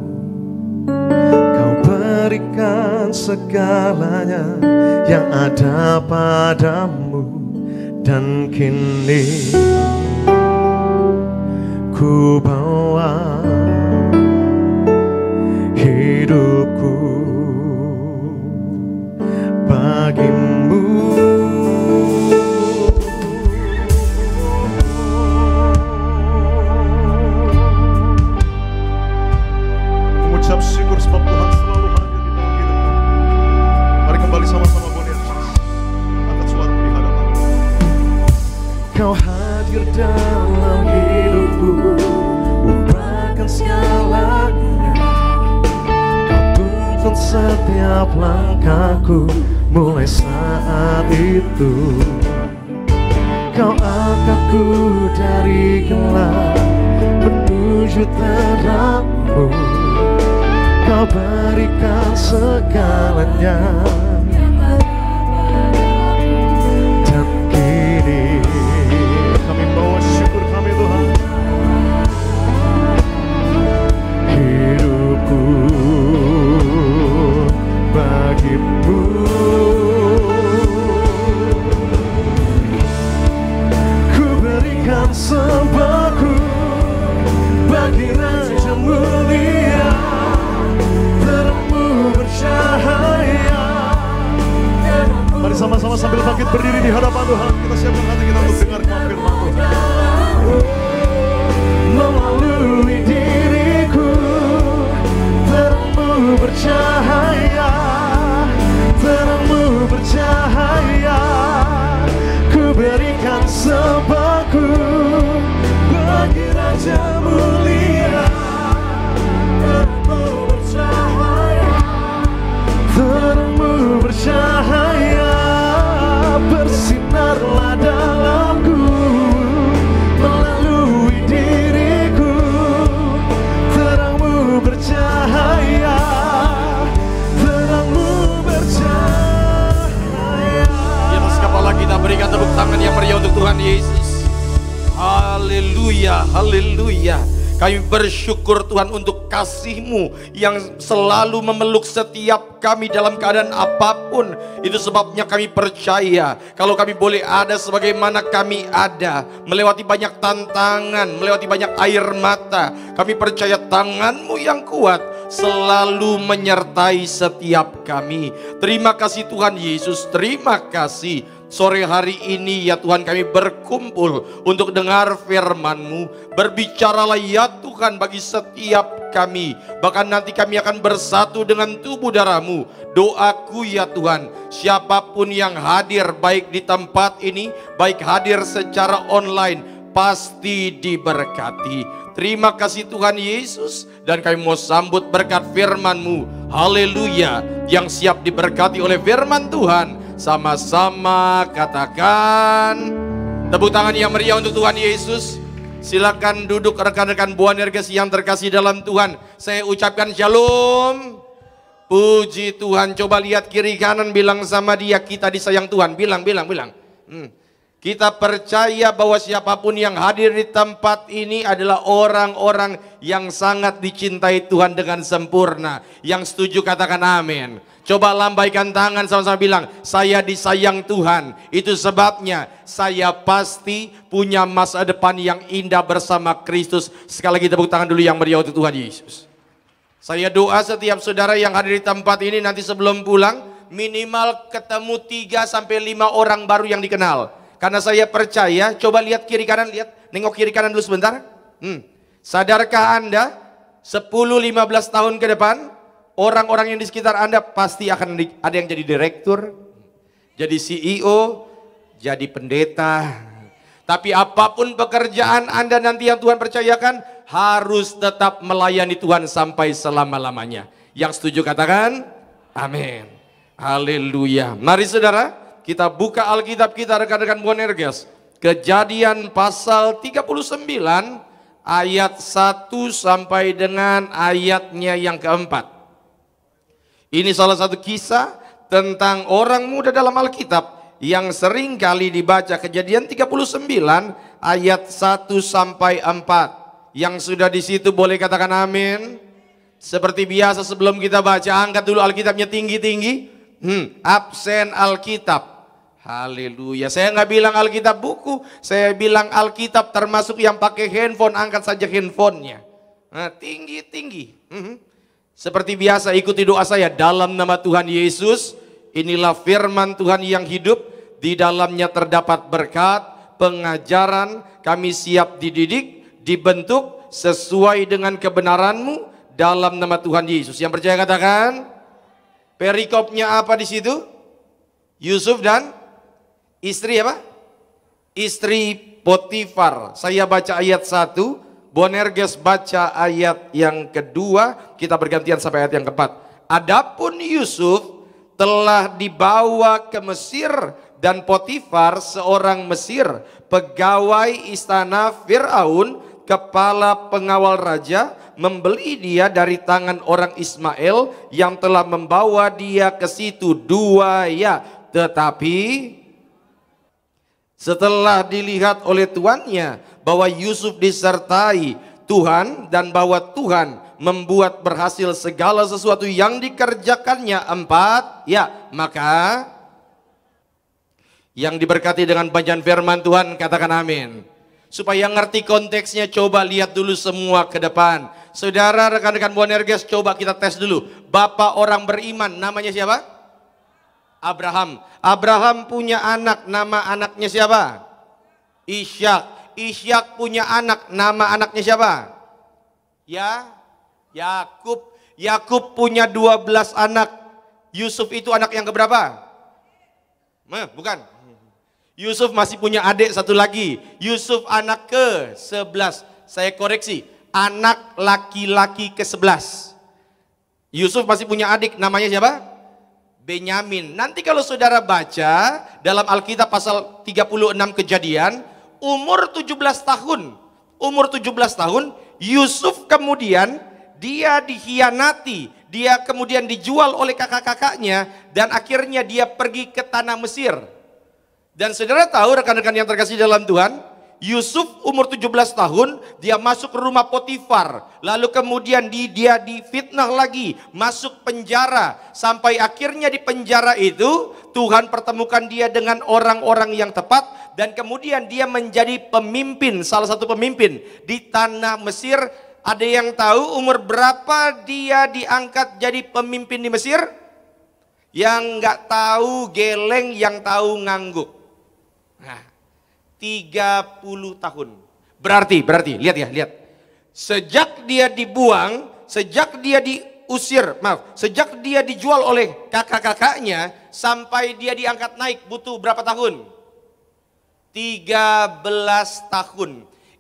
Kau berikan segalanya yang ada padamu. Dan kini ku bawa hidupku bagi-Mu. Mengucap syukur sebab Tuhan selalu hadir di dalam hidup kami. Mari kembali sama-sama boleh angkat suara-Mu di hadapan. Kau hadir dalam hidupku, ubahkan segalanya. Kau tuntun setiap langkahku mulai saat itu. Kau angkatku dari gelap menuju terang-Mu. Kau berikan segalanya. Dan kini kami bawa syukur kami Tuhan. Hidupku bagi-Mu. Ku berikan sembahku bagi Raja mulia, terang-Mu bercahaya. Mari sama-sama sambil bangkit berdiri di hadapan Tuhan, kita siapkan hati kita untuk dengar firman Tuhan. Melalui diriku, terang-Mu bercahaya. bersinarlah dalamku, melalui diriku, terangmu bercahaya, terangmu bercahaya. Di atas kepala kita berikan tepuk tangan yang meriah untuk Tuhan Yesus. Haleluya, haleluya. Kami bersyukur Tuhan untuk kasih-Mu yang selalu memeluk setiap kami dalam keadaan apapun. Itu sebabnya kami percaya kalau kami boleh ada sebagaimana kami ada, melewati banyak tantangan, melewati banyak air mata, kami percaya tangan-Mu yang kuat selalu menyertai setiap kami. Terima kasih Tuhan Yesus, terima kasih. Sore hari ini ya Tuhan kami berkumpul untuk dengar firman-Mu. Berbicaralah ya Tuhan bagi setiap kami. Bahkan nanti kami akan bersatu dengan tubuh darah-Mu. Doaku ya Tuhan, siapapun yang hadir baik di tempat ini, baik hadir secara online, pasti diberkati. Terima kasih Tuhan Yesus. Dan kami mau sambut berkat firman-Mu. Haleluya. Yang siap diberkati oleh firman Tuhan, sama-sama katakan tepuk tangan yang meriah untuk Tuhan Yesus. Silakan duduk rekan-rekan Boanerges yang terkasih dalam Tuhan. Saya ucapkan shalom. Puji Tuhan. Coba lihat kiri kanan, bilang sama dia, kita disayang Tuhan. Bilang. Kita percaya bahwa siapapun yang hadir di tempat ini adalah orang-orang yang sangat dicintai Tuhan dengan sempurna. Yang setuju katakan amin. Coba lambaikan tangan sama-sama bilang, saya disayang Tuhan. Itu sebabnya saya pasti punya masa depan yang indah bersama Kristus. Sekali lagi tepuk tangan dulu yang meriah untuk Tuhan Yesus. Saya doa setiap saudara yang hadir di tempat ini nanti sebelum pulang, minimal ketemu 3-5 orang baru yang dikenal. Karena saya percaya, coba lihat kiri kanan, nengok kiri kanan dulu sebentar. Sadarkah Anda 10-15 tahun ke depan, orang-orang yang di sekitar Anda pasti akan ada yang jadi direktur, jadi CEO, jadi pendeta. Tapi apapun pekerjaan Anda nanti yang Tuhan percayakan, harus tetap melayani Tuhan sampai selama-lamanya. Yang setuju katakan amin. Haleluya. Mari saudara, kita buka Alkitab kita rekan-rekan Boanerges. Kejadian pasal 39 ayat 1 sampai dengan ayatnya yang keempat. Ini salah satu kisah tentang orang muda dalam Alkitab yang sering kali dibaca. Kejadian 39 ayat 1 sampai 4. Yang sudah di situ boleh katakan amin. Seperti biasa sebelum kita baca, angkat dulu Alkitabnya tinggi-tinggi. Absen Alkitab. Haleluya. Saya nggak bilang Alkitab buku, saya bilang Alkitab termasuk yang pakai handphone, angkat saja handphonenya. Nah, tinggi-tinggi. Seperti biasa ikuti doa saya, dalam nama Tuhan Yesus, inilah firman Tuhan yang hidup, di dalamnya terdapat berkat, pengajaran, kami siap dididik, dibentuk sesuai dengan kebenaran-Mu dalam nama Tuhan Yesus. Yang percaya katakan. Perikopnya apa di situ? Yusuf dan istri apa? Istri Potifar. Saya baca ayat 1, Boanerges baca ayat yang kedua, kita bergantian sampai ayat yang keempat. Adapun Yusuf telah dibawa ke Mesir dan Potifar seorang Mesir, pegawai istana Firaun, kepala pengawal raja, membeli dia dari tangan orang Ismail yang telah membawa dia ke situ 2 ya. Tetapi setelah dilihat oleh tuannya bahwa Yusuf disertai Tuhan dan bahwa Tuhan membuat berhasil segala sesuatu yang dikerjakannya 4 ya, maka yang diberkati dengan bacaan firman Tuhan katakan amin. Supaya ngerti konteksnya, coba lihat dulu semua ke depan. Saudara, rekan-rekan Boanerges, coba kita tes dulu. Bapak orang beriman, namanya siapa? Abraham. Abraham punya anak, nama anaknya siapa? Ishak. Ishak punya anak, nama anaknya siapa? Ya, Yakub. Yakub punya 12 anak. Yusuf itu anak yang keberapa? Bukan. Yusuf masih punya adik satu lagi. Yusuf anak ke-11. Saya koreksi, anak laki-laki ke-11. Yusuf masih punya adik, namanya siapa? Benyamin. Nanti kalau saudara baca dalam Alkitab pasal 36 Kejadian, umur 17 tahun. Umur 17 tahun, Yusuf kemudian dia dikhianati, dia kemudian dijual oleh kakak-kakaknya, dan akhirnya dia pergi ke tanah Mesir. Dan saudara tahu rekan-rekan yang terkasih dalam Tuhan, Yusuf umur 17 tahun, dia masuk ke rumah Potifar. Lalu kemudian dia difitnah lagi, masuk penjara. Sampai akhirnya di penjara itu, Tuhan pertemukan dia dengan orang-orang yang tepat. Dan kemudian dia menjadi pemimpin, salah satu pemimpin di tanah Mesir. Ada yang tahu umur berapa dia diangkat jadi pemimpin di Mesir? Yang nggak tahu geleng, yang tahu ngangguk. Nah, 30 tahun. Berarti, lihat ya, lihat. Sejak dia dibuang, sejak dia diusir, sejak dia dijual oleh kakak-kakaknya, sampai dia diangkat naik butuh berapa tahun? 13 tahun.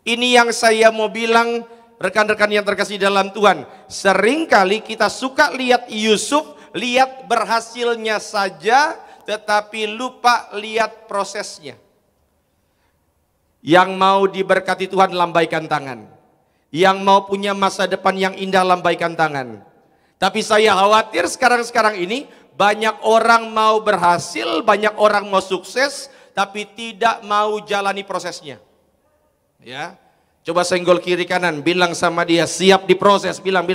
Ini yang saya mau bilang, rekan-rekan yang terkasih dalam Tuhan. Seringkali kita suka lihat Yusuf, lihat berhasilnya saja, tetapi lupa lihat prosesnya. Yang mau diberkati Tuhan lambaikan tangan. Yang mau punya masa depan yang indah lambaikan tangan. Tapi saya khawatir sekarang ini banyak orang mau berhasil, banyak orang mau sukses, tapi tidak mau jalani prosesnya. Ya, coba senggol kiri kanan, bilang sama dia, siap diproses, bilang.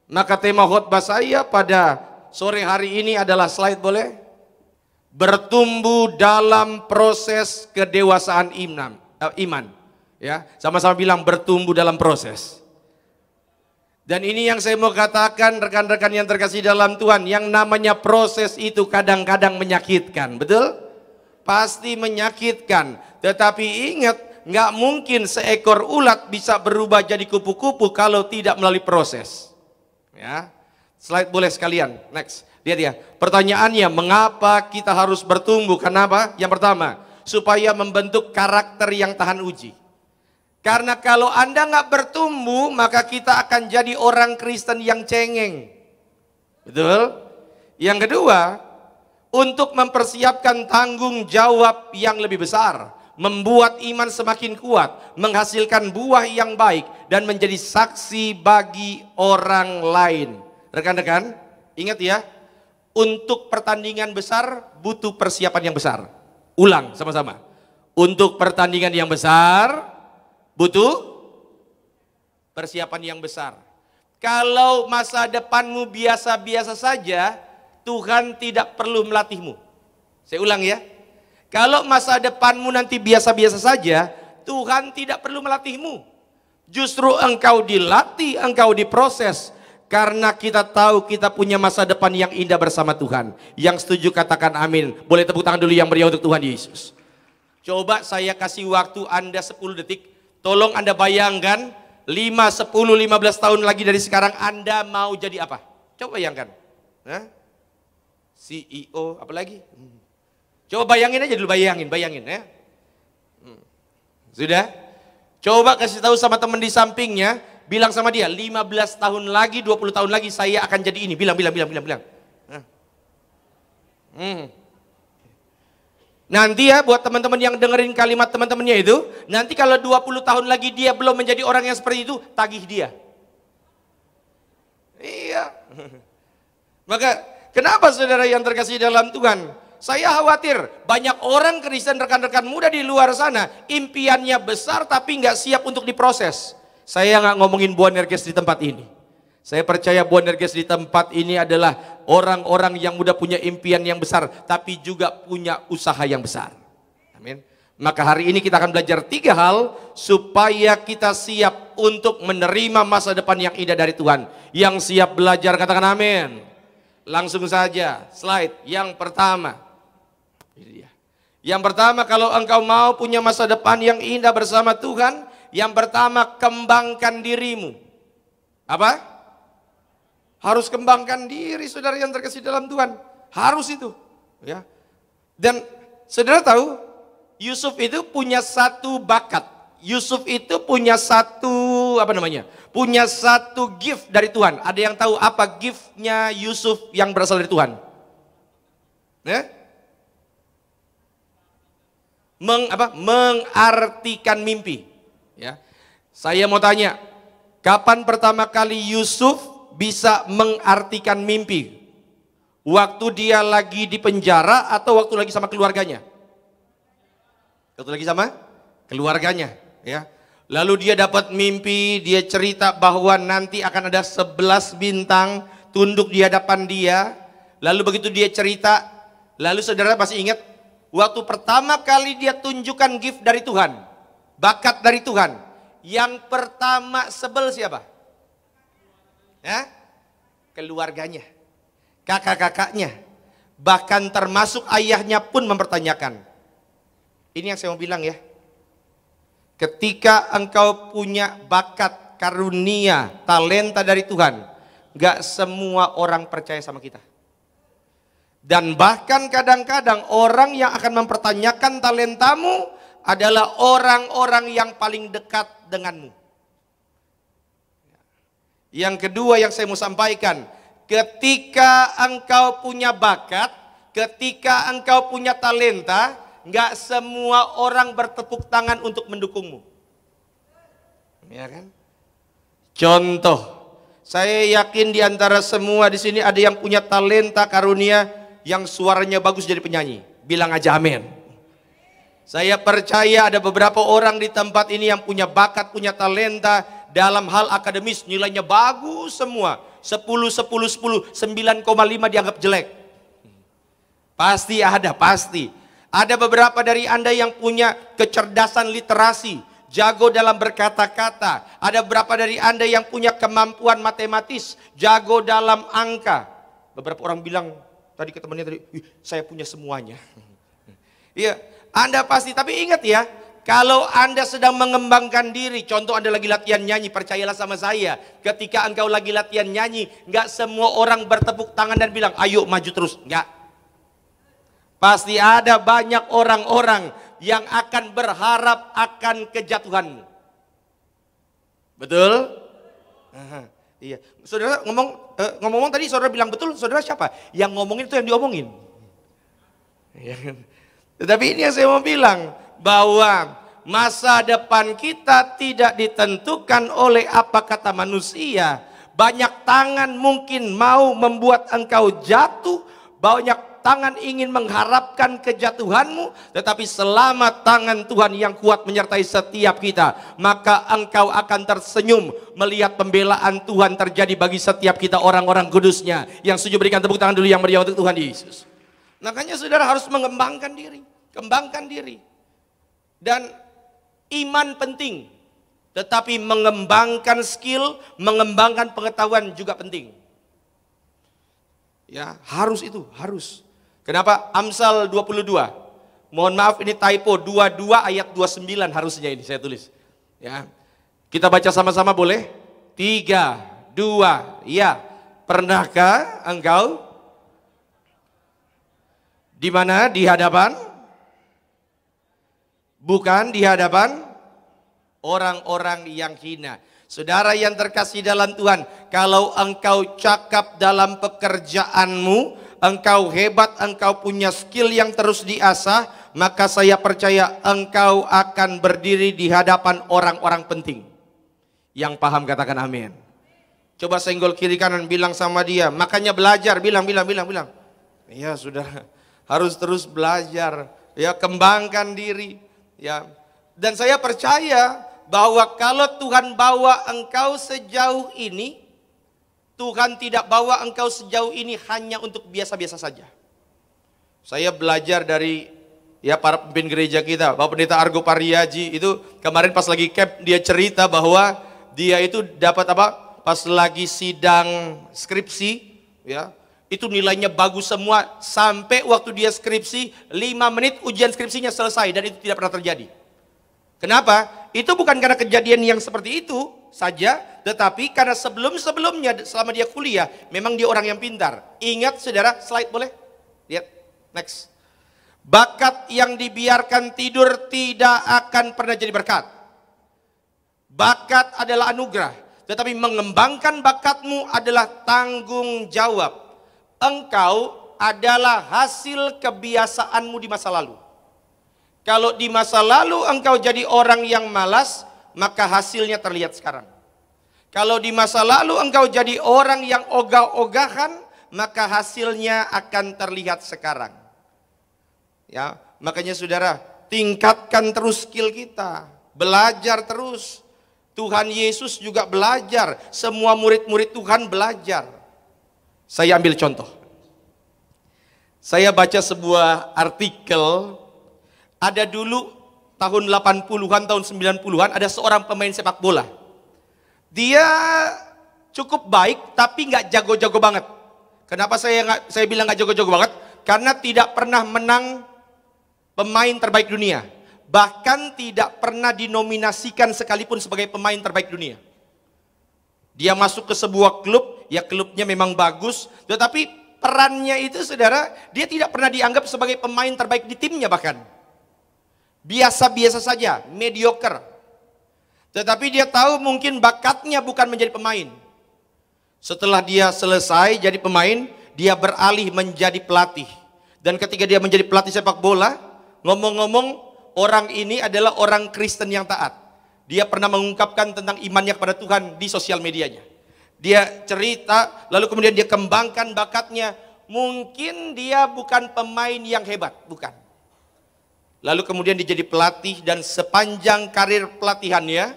Maka tema khotbah saya pada sore hari ini adalah slide boleh? Bertumbuh dalam proses kedewasaan iman. Ya, sama-sama bilang bertumbuh dalam proses. Dan ini yang saya mau katakan rekan-rekan yang terkasih dalam Tuhan, yang namanya proses itu kadang-kadang menyakitkan, betul? Pasti menyakitkan. Tetapi ingat, nggak mungkin seekor ulat bisa berubah jadi kupu-kupu kalau tidak melalui proses. Ya, slide boleh sekalian. Next. Lihat ya, pertanyaannya mengapa kita harus bertumbuh? Kenapa? Yang pertama, supaya membentuk karakter yang tahan uji. Karena kalau Anda nggak bertumbuh, maka kita akan jadi orang Kristen yang cengeng. Betul? Yang kedua, untuk mempersiapkan tanggung jawab yang lebih besar, membuat iman semakin kuat, menghasilkan buah yang baik, dan menjadi saksi bagi orang lain. Rekan-rekan, ingat ya, untuk pertandingan besar butuh persiapan yang besar. Ulang sama-sama. Untuk pertandingan yang besar butuh persiapan yang besar. Kalau masa depanmu biasa-biasa saja, Tuhan tidak perlu melatihmu. Saya ulang ya. Kalau masa depanmu nanti biasa-biasa saja, Tuhan tidak perlu melatihmu. Justru engkau dilatih, engkau diproses. Karena kita tahu kita punya masa depan yang indah bersama Tuhan. Yang setuju katakan amin. Boleh tepuk tangan dulu yang meriah untuk Tuhan Yesus. Coba saya kasih waktu Anda 10 detik. Tolong Anda bayangkan 5, 10, 15 tahun lagi dari sekarang Anda mau jadi apa? Coba bayangkan. CEO, apa lagi? Coba bayangin aja dulu, bayangin ya. Sudah? Coba kasih tahu sama teman di sampingnya, bilang sama dia, 15 tahun lagi, 20 tahun lagi saya akan jadi ini. Bilang. Nanti ya buat teman-teman yang dengerin kalimat teman-temannya itu, nanti kalau 20 tahun lagi dia belum menjadi orang yang seperti itu, tagih dia. Iya. Maka kenapa saudara yang terkasih dalam Tuhan? Saya khawatir banyak orang Kristen, rekan-rekan muda di luar sana, impiannya besar tapi nggak siap untuk diproses. Saya nggak ngomongin Boanerges di tempat ini. Saya percaya Boanerges di tempat ini adalah orang-orang yang muda punya impian yang besar, tapi juga punya usaha yang besar. Amin. Maka hari ini kita akan belajar 3 hal supaya kita siap untuk menerima masa depan yang indah dari Tuhan. Yang siap belajar katakan amin. Langsung saja slide yang pertama. Ini dia. Yang pertama, kalau engkau mau punya masa depan yang indah bersama Tuhan, yang pertama kembangkan dirimu. Apa? Harus kembangkan diri, saudara yang terkasih dalam Tuhan. Harus itu. Ya. Dan saudara tahu, Yusuf itu punya satu bakat. Yusuf itu punya satu, punya satu gift dari Tuhan. Ada yang tahu apa giftnya Yusuf yang berasal dari Tuhan? Mengartikan mimpi. Ya. Saya mau tanya, kapan pertama kali Yusuf bisa mengartikan mimpi? Waktu dia lagi di penjara atau waktu lagi sama keluarganya? Waktu lagi sama keluarganya, ya. Lalu dia dapat mimpi, dia cerita bahwa nanti akan ada 11 bintang tunduk di hadapan dia. Lalu begitu dia cerita, lalu saudara masih ingat waktu pertama kali dia tunjukkan gift dari Tuhan, bakat dari Tuhan, yang pertama sebel siapa? Ya? Keluarganya, kakak-kakaknya, bahkan termasuk ayahnya pun mempertanyakan. Ini yang saya mau bilang ya. Ketika engkau punya bakat, karunia, talenta dari Tuhan, gak semua orang percaya sama kita. Dan bahkan kadang-kadang orang yang akan mempertanyakan talentamu adalah orang-orang yang paling dekat denganmu. Yang kedua yang saya mau sampaikan, ketika engkau punya bakat, ketika engkau punya talenta, nggak semua orang bertepuk tangan untuk mendukungmu. Ya kan? Contoh, saya yakin di antara semua di sini ada yang punya talenta karunia yang suaranya bagus jadi penyanyi. Bilang aja amin. Saya percaya ada beberapa orang di tempat ini yang punya bakat, punya talenta dalam hal akademis, nilainya bagus semua. 10, 10, 10, 9,5 dianggap jelek. Pasti ada, pasti. Ada beberapa dari Anda yang punya kecerdasan literasi, jago dalam berkata-kata. Ada beberapa dari Anda yang punya kemampuan matematis, jago dalam angka. Beberapa orang bilang, tadi ke temannya tadi, saya punya semuanya. Iya, Anda pasti, tapi ingat ya, kalau Anda sedang mengembangkan diri, contoh Anda lagi latihan nyanyi, percayalah sama saya, ketika engkau lagi latihan nyanyi, nggak semua orang bertepuk tangan dan bilang, ayo maju terus, nggak. Pasti ada banyak orang-orang yang akan berharap akan kejatuhanmu. Betul? Iya. Saudara ngomong tadi saudara bilang betul, saudara siapa? Yang ngomongin itu yang diomongin. Tetapi ini yang saya mau bilang, bahwa masa depan kita tidak ditentukan oleh apa kata manusia. Banyak tangan mungkin mau membuat engkau jatuh, banyak tangan ingin mengharapkan kejatuhanmu, tetapi selama tangan Tuhan yang kuat menyertai setiap kita, maka engkau akan tersenyum melihat pembelaan Tuhan terjadi bagi setiap kita orang-orang kudusnya. Yang setuju berikan tepuk tangan dulu yang meriah untuk Tuhan Yesus. Makanya saudara harus mengembangkan diri, kembangkan diri. Dan iman penting, tetapi mengembangkan skill, mengembangkan pengetahuan juga penting. Ya, harus itu, harus. Kenapa? Amsal 22. Mohon maaf ini typo, 22 ayat 29 harusnya ini saya tulis. Ya. Kita baca sama-sama boleh? 3, 2, ya. Pernahkah engkau di mana? Di hadapan? Bukan di hadapan orang-orang yang hina. Saudara yang terkasih dalam Tuhan, kalau engkau cakap dalam pekerjaanmu, engkau hebat, engkau punya skill yang terus diasah, maka saya percaya engkau akan berdiri di hadapan orang-orang penting. Yang paham katakan amin. Coba senggol kiri kanan, bilang sama dia, makanya belajar, bilang. Ya sudah, harus terus belajar, ya kembangkan diri, ya. Dan saya percaya bahwa kalau Tuhan bawa engkau sejauh ini, Tuhan tidak bawa engkau sejauh ini hanya untuk biasa-biasa saja. Saya belajar dari ya para pemimpin gereja kita, Bapak Pendeta Argo Pariaji itu kemarin pas lagi camp dia cerita bahwa dia itu dapat apa? Pas lagi sidang skripsi, ya itu nilainya bagus semua sampai waktu dia skripsi 5 menit ujian skripsinya selesai dan itu tidak pernah terjadi. Kenapa? Itu bukan karena kejadian yang seperti itu saja, tetapi karena sebelum-sebelumnya selama dia kuliah, memang dia orang yang pintar. Ingat saudara, slide boleh? Lihat, next. Bakat yang dibiarkan tidur tidak akan pernah jadi berkat. Bakat adalah anugerah, tetapi mengembangkan bakatmu adalah tanggung jawab. Engkau adalah hasil kebiasaanmu di masa lalu. Kalau di masa lalu engkau jadi orang yang malas, maka hasilnya terlihat sekarang. Kalau di masa lalu engkau jadi orang yang ogah-ogahan, maka hasilnya akan terlihat sekarang. Ya, makanya saudara, tingkatkan terus skill kita, belajar terus. Tuhan Yesus juga belajar, semua murid-murid Tuhan belajar. Saya ambil contoh. Saya baca sebuah artikel, ada dulu tahun 80-an, tahun 90-an, ada seorang pemain sepak bola. Dia cukup baik, tapi nggak jago-jago banget. Kenapa saya bilang nggak jago-jago banget? Karena tidak pernah menang pemain terbaik dunia. Bahkan tidak pernah dinominasikan sekalipun sebagai pemain terbaik dunia. Dia masuk ke sebuah klub, ya klubnya memang bagus, tetapi perannya itu saudara, dia tidak pernah dianggap sebagai pemain terbaik di timnya bahkan. Biasa-biasa saja, mediocre. Tetapi dia tahu mungkin bakatnya bukan menjadi pemain. Setelah dia selesai jadi pemain, dia beralih menjadi pelatih. Dan ketika dia menjadi pelatih sepak bola, ngomong-ngomong orang ini adalah orang Kristen yang taat. Dia pernah mengungkapkan tentang imannya kepada Tuhan di sosial medianya. Dia cerita, lalu kemudian dia kembangkan bakatnya. Mungkin dia bukan pemain yang hebat, bukan. Lalu kemudian dia jadi pelatih dan sepanjang karir pelatihannya,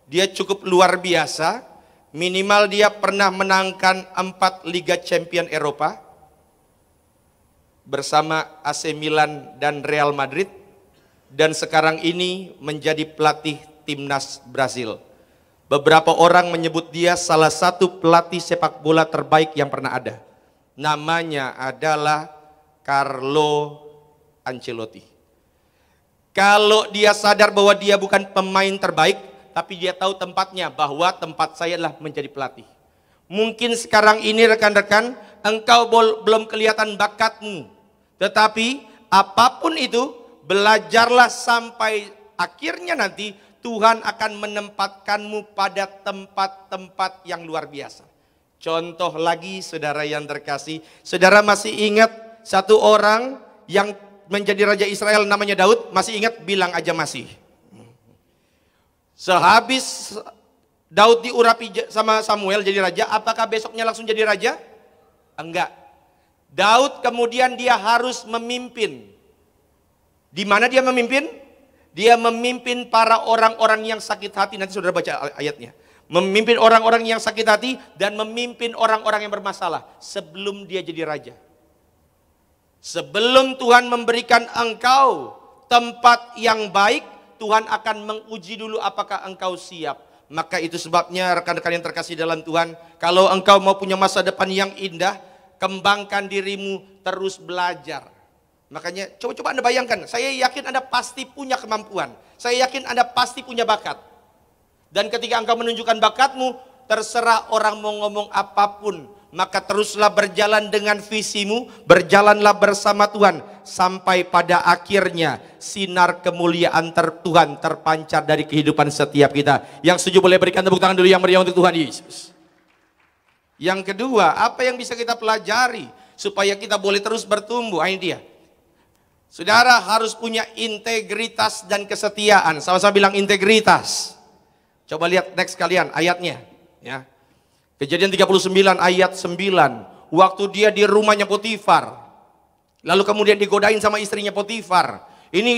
dia cukup luar biasa. Minimal dia pernah menangkan 4 Liga Champion Eropa bersama AC Milan dan Real Madrid. Dan sekarang ini menjadi pelatih timnas Brasil. Beberapa orang menyebut dia salah satu pelatih sepak bola terbaik yang pernah ada. Namanya adalah Carlo Ancelotti. Kalau dia sadar bahwa dia bukan pemain terbaik, tapi dia tahu tempatnya, bahwa tempat saya adalah menjadi pelatih. Mungkin sekarang ini rekan-rekan, engkau belum kelihatan bakatmu. Tetapi apapun itu, belajarlah sampai akhirnya nanti Tuhan akan menempatkanmu pada tempat-tempat yang luar biasa. Contoh lagi saudara yang terkasih, saudara masih ingat satu orang yang menjadi raja Israel namanya Daud? Masih ingat? Bilang aja masih. Sehabis Daud diurapi sama Samuel jadi raja, apakah besoknya langsung jadi raja? Enggak. Daud kemudian dia harus memimpin. Di mana dia memimpin? Dia memimpin para orang-orang yang sakit hati. Nanti saudara baca ayatnya. Memimpin orang-orang yang sakit hati dan memimpin orang-orang yang bermasalah sebelum dia jadi raja. Sebelum Tuhan memberikan engkau tempat yang baik, Tuhan akan menguji dulu apakah engkau siap. Maka itu sebabnya rekan-rekan yang terkasih dalam Tuhan, kalau engkau mau punya masa depan yang indah, kembangkan dirimu, terus belajar. Makanya coba-coba Anda bayangkan, saya yakin Anda pasti punya kemampuan. Saya yakin Anda pasti punya bakat. Dan ketika engkau menunjukkan bakatmu, terserah orang mau ngomong apapun, maka teruslah berjalan dengan visimu, berjalanlah bersama Tuhan, sampai pada akhirnya sinar kemuliaan Tuhan terpancar dari kehidupan setiap kita. Yang setuju boleh berikan tepuk tangan dulu yang meriah untuk Tuhan Yesus. Yang kedua, apa yang bisa kita pelajari supaya kita boleh terus bertumbuh? Ini dia. Saudara harus punya integritas dan kesetiaan. Sama-sama bilang integritas. Coba lihat next kalian ayatnya, ya. Kejadian 39 ayat 9. Waktu dia di rumahnya Potifar, lalu kemudian digodain sama istrinya Potifar. Ini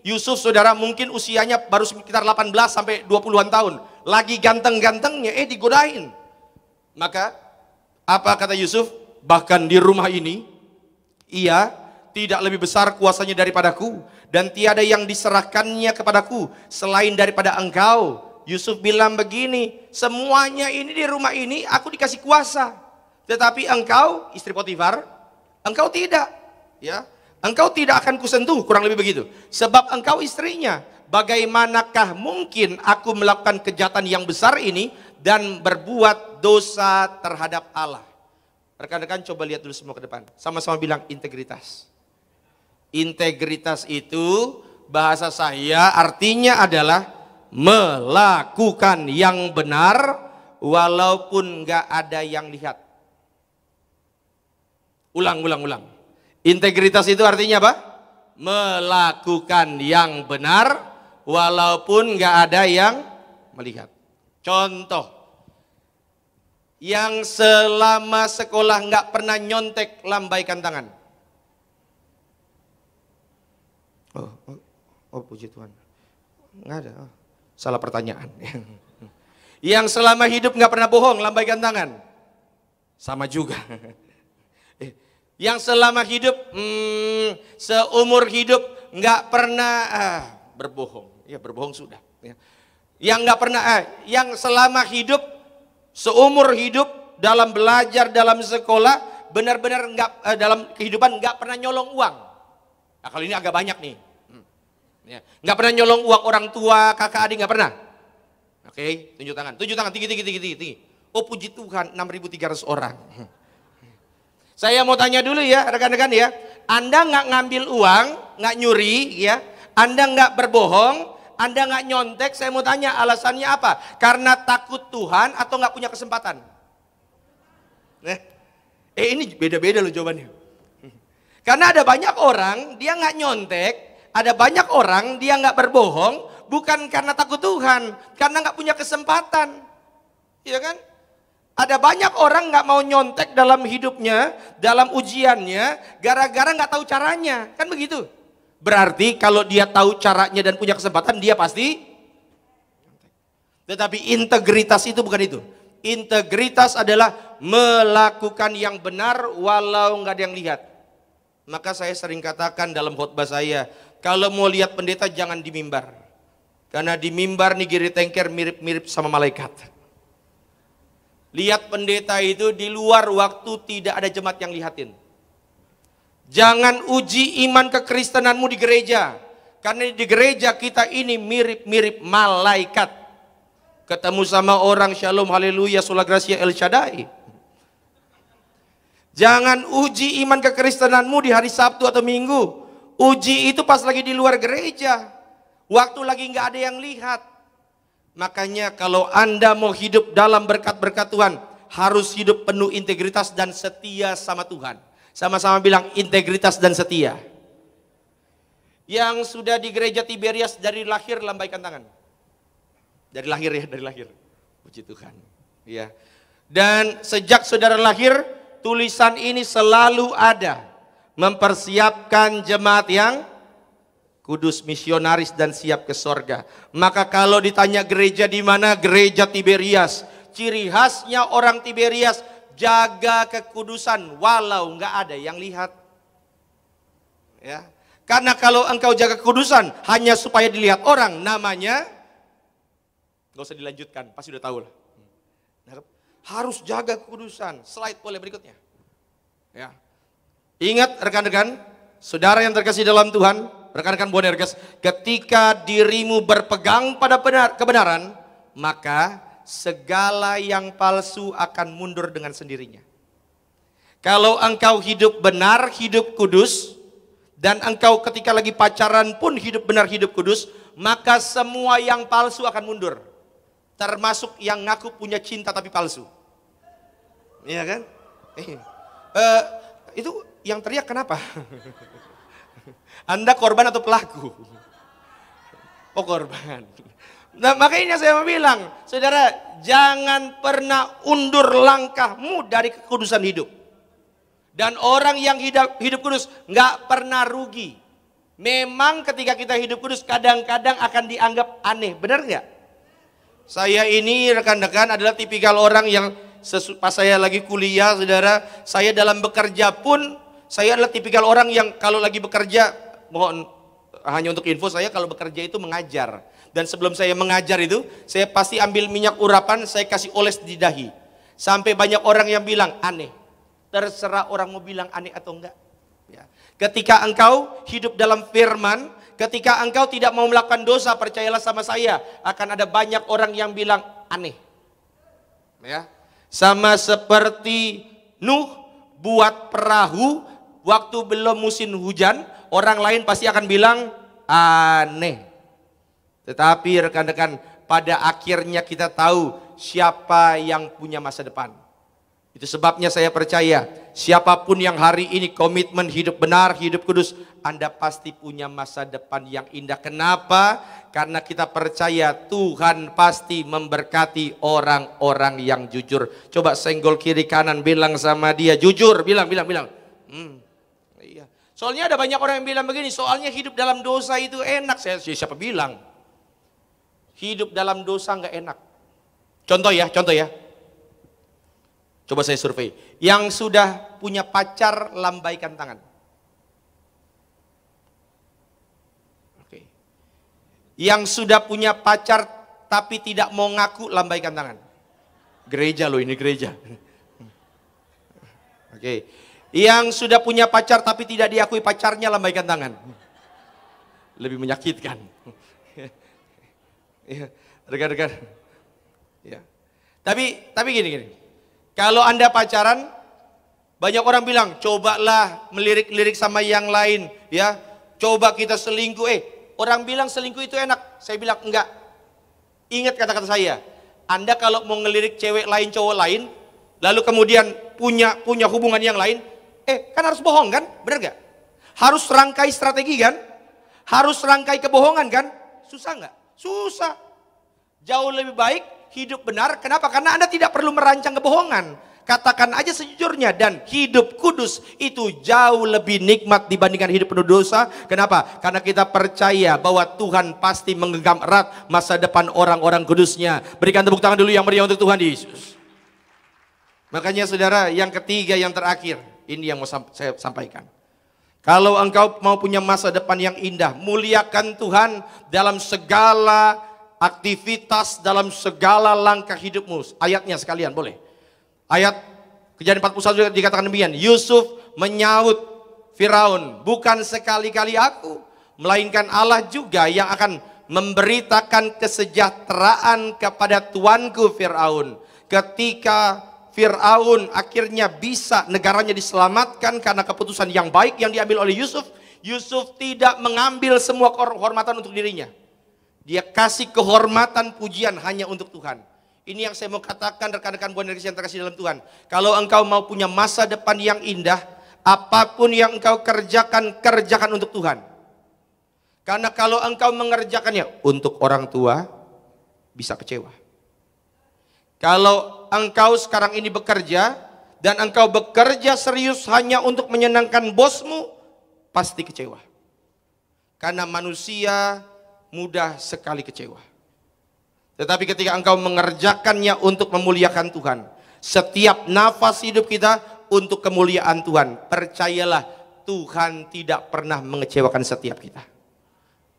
Yusuf saudara mungkin usianya baru sekitar 18 sampai 20-an tahun. Lagi ganteng-gantengnya digodain. Maka apa kata Yusuf? Bahkan di rumah ini ia tidak lebih besar kuasanya daripadaku, dan tiada yang diserahkannya kepadaku selain daripada engkau. Yusuf bilang begini, semuanya ini di rumah ini aku dikasih kuasa, tetapi engkau, istri Potifar, engkau tidak, ya, engkau tidak akan kusentuh, kurang lebih begitu. Sebab engkau istrinya. Bagaimanakah mungkin aku melakukan kejahatan yang besar ini dan berbuat dosa terhadap Allah? Rekan-rekan coba lihat dulu semua ke depan, sama-sama bilang integritas. Integritas itu bahasa saya artinya adalah melakukan yang benar walaupun nggak ada yang lihat. Ulang. Integritas itu artinya apa? Melakukan yang benar walaupun nggak ada yang melihat. Contoh, yang selama sekolah nggak pernah nyontek, lambaikan tangan. Oh puji Tuhan, nggak ada. Oh, salah pertanyaan. Yang selama hidup nggak pernah bohong, lambaikan tangan. Sama juga. Yang selama hidup, seumur hidup nggak pernah berbohong. Ya berbohong sudah. Ya. Yang nggak pernah, yang selama hidup, seumur hidup dalam belajar, dalam sekolah, benar-benar nggak dalam kehidupan nggak pernah nyolong uang. Nah kalau ini agak banyak nih. Ya. Nggak pernah nyolong uang orang tua, kakak adik nggak pernah. Oke, tunjuk tangan, tinggi. Oh puji Tuhan, 6.300 orang. Saya mau tanya dulu ya rekan-rekan ya, Anda nggak ngambil uang, nggak nyuri ya, Anda nggak berbohong, Anda nggak nyontek, saya mau tanya alasannya apa? Karena takut Tuhan atau nggak punya kesempatan? Ini beda-beda loh jawabannya. Karena ada banyak orang dia nggak nyontek, ada banyak orang dia nggak berbohong, bukan karena takut Tuhan, karena nggak punya kesempatan, iya kan? Ada banyak orang nggak mau nyontek dalam hidupnya, dalam ujiannya, gara-gara nggak tahu caranya, kan begitu? Berarti kalau dia tahu caranya dan punya kesempatan, dia pasti. Tetapi integritas itu bukan itu. Integritas adalah melakukan yang benar walau nggak ada yang lihat. Maka saya sering katakan dalam khotbah saya, kalau mau lihat pendeta jangan di mimbar, karena di mimbar nih Giri Tengker mirip-mirip sama malaikat. Lihat pendeta itu di luar waktu tidak ada jemaat yang lihatin. Jangan uji iman kekristenanmu di gereja. Karena di gereja kita ini mirip-mirip malaikat. Ketemu sama orang shalom, haleluya, sola gracia, El Shaddai. Jangan uji iman kekristenanmu di hari Sabtu atau Minggu. Uji itu pas lagi di luar gereja. Waktu lagi nggak ada yang lihat. Makanya kalau Anda mau hidup dalam berkat-berkat Tuhan, harus hidup penuh integritas dan setia sama Tuhan. Sama-sama bilang integritas dan setia. Yang sudah di gereja Tiberias dari lahir, lambaikan tangan. Dari lahir ya, dari lahir. Puji Tuhan. Ya. Dan sejak saudara lahir, tulisan ini selalu ada. Mempersiapkan jemaat yang kudus, misionaris dan siap ke sorga. Maka kalau ditanya gereja di mana, gereja Tiberias. Ciri khasnya orang Tiberias, jaga kekudusan walau nggak ada yang lihat. Ya, karena kalau engkau jaga kekudusan hanya supaya dilihat orang, namanya nggak usah dilanjutkan, pasti udah tahu lah. Harus jaga kekudusan. Slide boleh berikutnya. Ya, ingat rekan-rekan, saudara yang terkasih dalam Tuhan. Rekan-rekan Boanerges, ketika dirimu berpegang pada kebenaran, maka segala yang palsu akan mundur dengan sendirinya. Kalau engkau hidup benar, hidup kudus, dan engkau ketika lagi pacaran pun hidup benar, hidup kudus, maka semua yang palsu akan mundur. Termasuk yang ngaku punya cinta tapi palsu. Iya kan? Itu yang teriak kenapa? Anda korban atau pelaku? Oh korban. Nah makanya saya mau bilang, saudara jangan pernah undur langkahmu dari kekudusan hidup. Dan orang yang hidup kudus nggak pernah rugi. Memang ketika kita hidup kudus kadang-kadang akan dianggap aneh, benar nggak? Saya ini rekan-rekan adalah tipikal orang yang pas saya lagi kuliah, saudara, saya dalam bekerja pun saya adalah tipikal orang yang kalau lagi bekerja, mohon hanya untuk info, saya kalau bekerja itu mengajar. Dan sebelum saya mengajar itu, saya pasti ambil minyak urapan, saya kasih oles di dahi. Sampai banyak orang yang bilang aneh. Terserah orang mau bilang aneh atau enggak. Ya. Ketika engkau hidup dalam firman, ketika engkau tidak mau melakukan dosa, percayalah sama saya, akan ada banyak orang yang bilang aneh. Ya. Sama seperti Nuh buat perahu, waktu belum musim hujan, orang lain pasti akan bilang aneh. Tetapi rekan-rekan, pada akhirnya kita tahu siapa yang punya masa depan. Itu sebabnya saya percaya siapapun yang hari ini komitmen hidup benar, hidup kudus, Anda pasti punya masa depan yang indah. Kenapa? Karena kita percaya Tuhan pasti memberkati orang-orang yang jujur. Coba senggol kiri kanan, bilang sama dia, jujur, bilang. Iya. Soalnya ada banyak orang yang bilang begini, soalnya hidup dalam dosa itu enak. Siapa bilang? Hidup dalam dosa nggak enak. Contoh ya. Coba saya survei. Yang sudah punya pacar, lambaikan tangan. Oke. Yang sudah punya pacar tapi tidak mau ngaku, lambaikan tangan. Gereja loh, ini gereja. Oke. Yang sudah punya pacar tapi tidak diakui pacarnya, lambaikan tangan. Lebih menyakitkan. Ya, rekan-rekan. Ya. Tapi gini. Kalau Anda pacaran, banyak orang bilang, cobalah melirik-lirik sama yang lain, ya. Coba kita selingkuh. Orang bilang selingkuh itu enak. Saya bilang enggak. Ingat kata-kata saya. Anda kalau mau ngelirik cewek lain, cowok lain, lalu kemudian punya hubungan yang lain, kan harus bohong kan? Benar gak? Harus rangkai strategi kan? Harus rangkai kebohongan kan? Susah nggak? Susah. Jauh lebih baik hidup benar. Kenapa? Karena Anda tidak perlu merancang kebohongan. Katakan aja sejujurnya, dan hidup kudus itu jauh lebih nikmat dibandingkan hidup penuh dosa. Kenapa? Karena kita percaya bahwa Tuhan pasti menggenggam erat masa depan orang-orang kudusnya. Berikan tepuk tangan dulu yang meriah untuk Tuhan Yesus. Makanya saudara, yang ketiga, yang terakhir, ini yang mau saya sampaikan. Kalau engkau mau punya masa depan yang indah, muliakan Tuhan dalam segala aktivitas, dalam segala langkah hidupmu. Ayatnya sekalian boleh. Ayat Kejadian 41 dikatakan demikian. Yusuf menyaut Firaun, bukan sekali-kali aku, melainkan Allah juga yang akan memberitakan kesejahteraan kepada tuanku Firaun. Ketika Firaun akhirnya bisa negaranya diselamatkan karena keputusan yang baik yang diambil oleh Yusuf, Yusuf tidak mengambil semua kehormatan untuk dirinya. Dia kasih kehormatan, pujian hanya untuk Tuhan. Ini yang saya mau katakan rekan-rekan Buana Indonesia yang terkasih dalam Tuhan. Kalau engkau mau punya masa depan yang indah, apapun yang engkau kerjakan, kerjakan untuk Tuhan. Karena kalau engkau mengerjakannya untuk orang tua, bisa kecewa. Kalau engkau sekarang ini bekerja, dan engkau bekerja serius hanya untuk menyenangkan bosmu, pasti kecewa. Karena manusia mudah sekali kecewa. Tetapi ketika engkau mengerjakannya untuk memuliakan Tuhan, setiap nafas hidup kita untuk kemuliaan Tuhan, percayalah Tuhan tidak pernah mengecewakan setiap kita.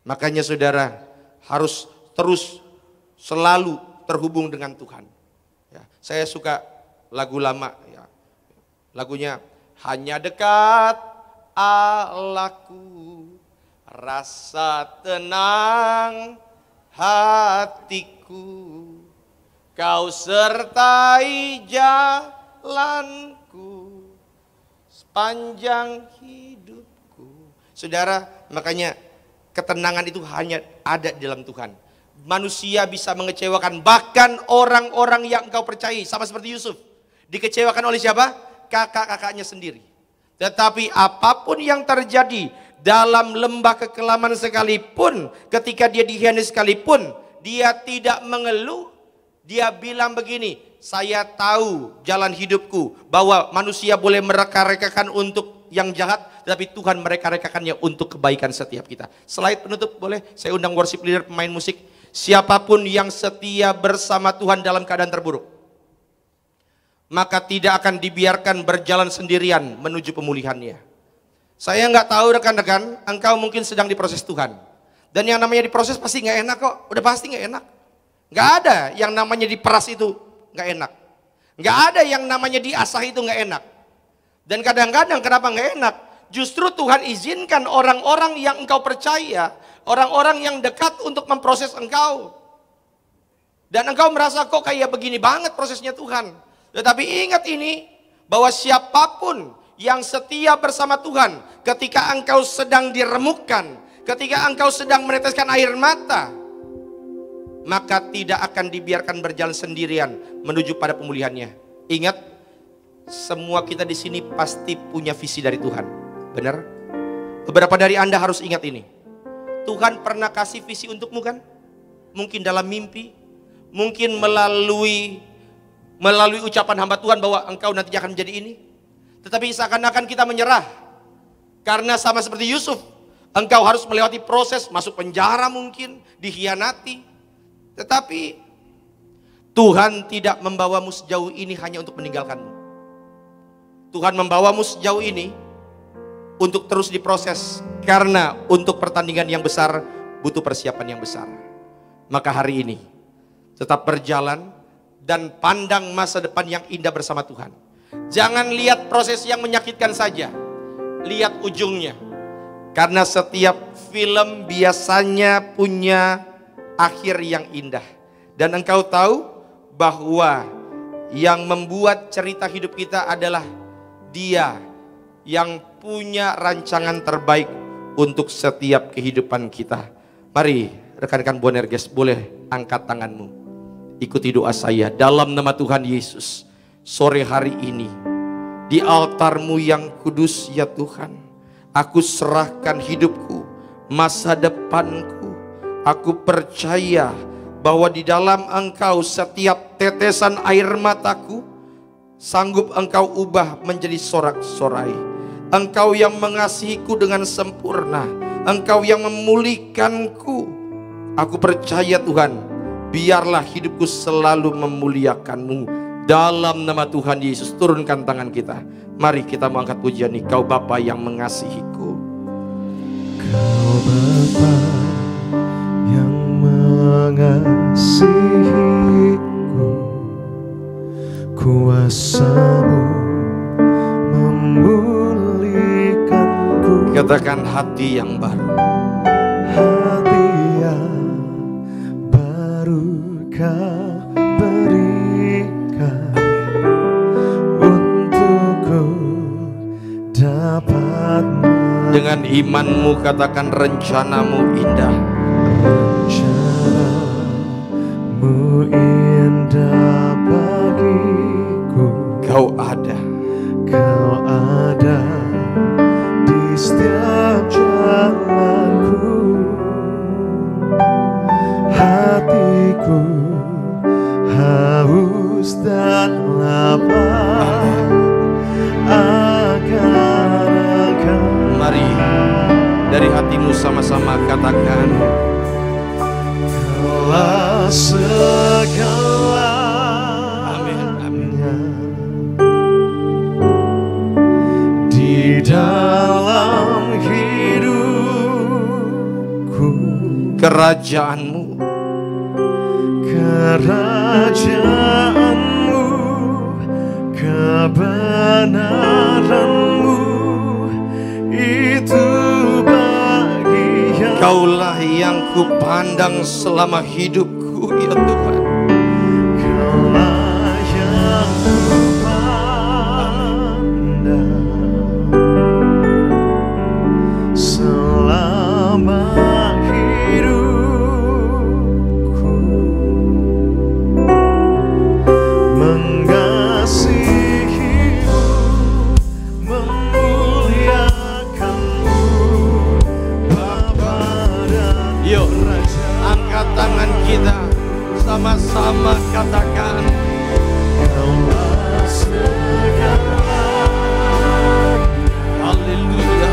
Makanya saudara harus terus selalu terhubung dengan Tuhan. Ya, saya suka lagu lama, ya. Lagunya hanya dekat Allahku, rasa tenang hatiku, kau sertai jalanku sepanjang hidupku. Saudara, makanya ketenangan itu hanya ada di dalam Tuhan. Manusia bisa mengecewakan, bahkan orang-orang yang engkau percayai, sama seperti Yusuf. Dikecewakan oleh siapa? Kakak-kakaknya sendiri. Tetapi apapun yang terjadi dalam lembah kekelaman sekalipun, ketika dia dikhianati sekalipun, dia tidak mengeluh. Dia bilang begini, saya tahu jalan hidupku, bahwa manusia boleh mereka-rekakan untuk yang jahat, tetapi Tuhan mereka-rekakannya untuk kebaikan setiap kita. Slide penutup boleh, saya undang worship leader, pemain musik. Siapapun yang setia bersama Tuhan dalam keadaan terburuk, maka tidak akan dibiarkan berjalan sendirian menuju pemulihannya. Saya nggak tahu rekan-rekan, engkau mungkin sedang diproses Tuhan. Dan yang namanya diproses pasti nggak enak kok, udah pasti nggak enak. Nggak ada yang namanya diperas itu nggak enak. Nggak ada yang namanya diasah itu nggak enak. Dan kadang-kadang kenapa nggak enak? Justru Tuhan izinkan orang-orang yang engkau percaya, orang-orang yang dekat untuk memproses engkau. Dan engkau merasa kok kayak begini banget prosesnya Tuhan. Tetapi ingat ini, bahwa siapapun yang setia bersama Tuhan, ketika engkau sedang diremukkan, ketika engkau sedang meneteskan air mata, maka tidak akan dibiarkan berjalan sendirian menuju pada pemulihannya. Ingat, semua kita di sini pasti punya visi dari Tuhan. Benar? Beberapa dari Anda harus ingat ini. Tuhan pernah kasih visi untukmu kan? Mungkin dalam mimpi, mungkin melalui ucapan hamba Tuhan bahwa engkau nantinya akan menjadi ini. Tetapi seakan-akan kita menyerah. Karena sama seperti Yusuf, engkau harus melewati proses masuk penjara mungkin, dikhianati. Tetapi Tuhan tidak membawamu sejauh ini hanya untuk meninggalkanmu. Tuhan membawamu sejauh ini untuk terus diproses. Karena untuk pertandingan yang besar butuh persiapan yang besar. Maka hari ini tetap berjalan dan pandang masa depan yang indah bersama Tuhan. Jangan lihat proses yang menyakitkan saja, lihat ujungnya. Karena setiap film biasanya punya akhir yang indah. Dan engkau tahu bahwa yang membuat cerita hidup kita adalah Dia yang punya rancangan terbaik untuk setiap kehidupan kita. Mari rekan-rekan Boanerges, boleh angkat tanganmu. Ikuti doa saya dalam nama Tuhan Yesus. Sore hari ini di altar-Mu yang kudus ya Tuhan, aku serahkan hidupku, masa depanku. Aku percaya bahwa di dalam Engkau setiap tetesan air mataku sanggup Engkau ubah menjadi sorak-sorai. Engkau yang mengasihiku dengan sempurna, Engkau yang memulihkanku. Aku percaya Tuhan, biarlah hidupku selalu memuliakan-Mu. Dalam nama Tuhan Yesus, turunkan tangan kita. Mari kita mengangkat pujian ini. Kau Bapa yang mengasihiku. Kau Bapa yang mengasihiku, kuasa-Mu memulihkanku. Katakan hati yang baru. Hati yang baru Kau berikan untukku dapat dengan imanmu katakan rencana-Mu indah. Rencana-Mu indah bagiku. Kau ada di setiap jalanku. Hatiku haus dan lapar akan Engkau. Mari dari hatimu sama-sama katakan, Kaulah segala. amin, amin. Di dalam hidupku, Kerajaan-Mu kebenaran-Mu itu bagian. Kaulah yang kupandang selama hidupku ya Tuhan. Kaulah yang kupandang selama hidupku. Mengasihi-Mu, memuliakan-Mu, Bapa dan Yuk, Raja. angkat tangan kita sama-sama katakan, Kaulah segala. haleluya.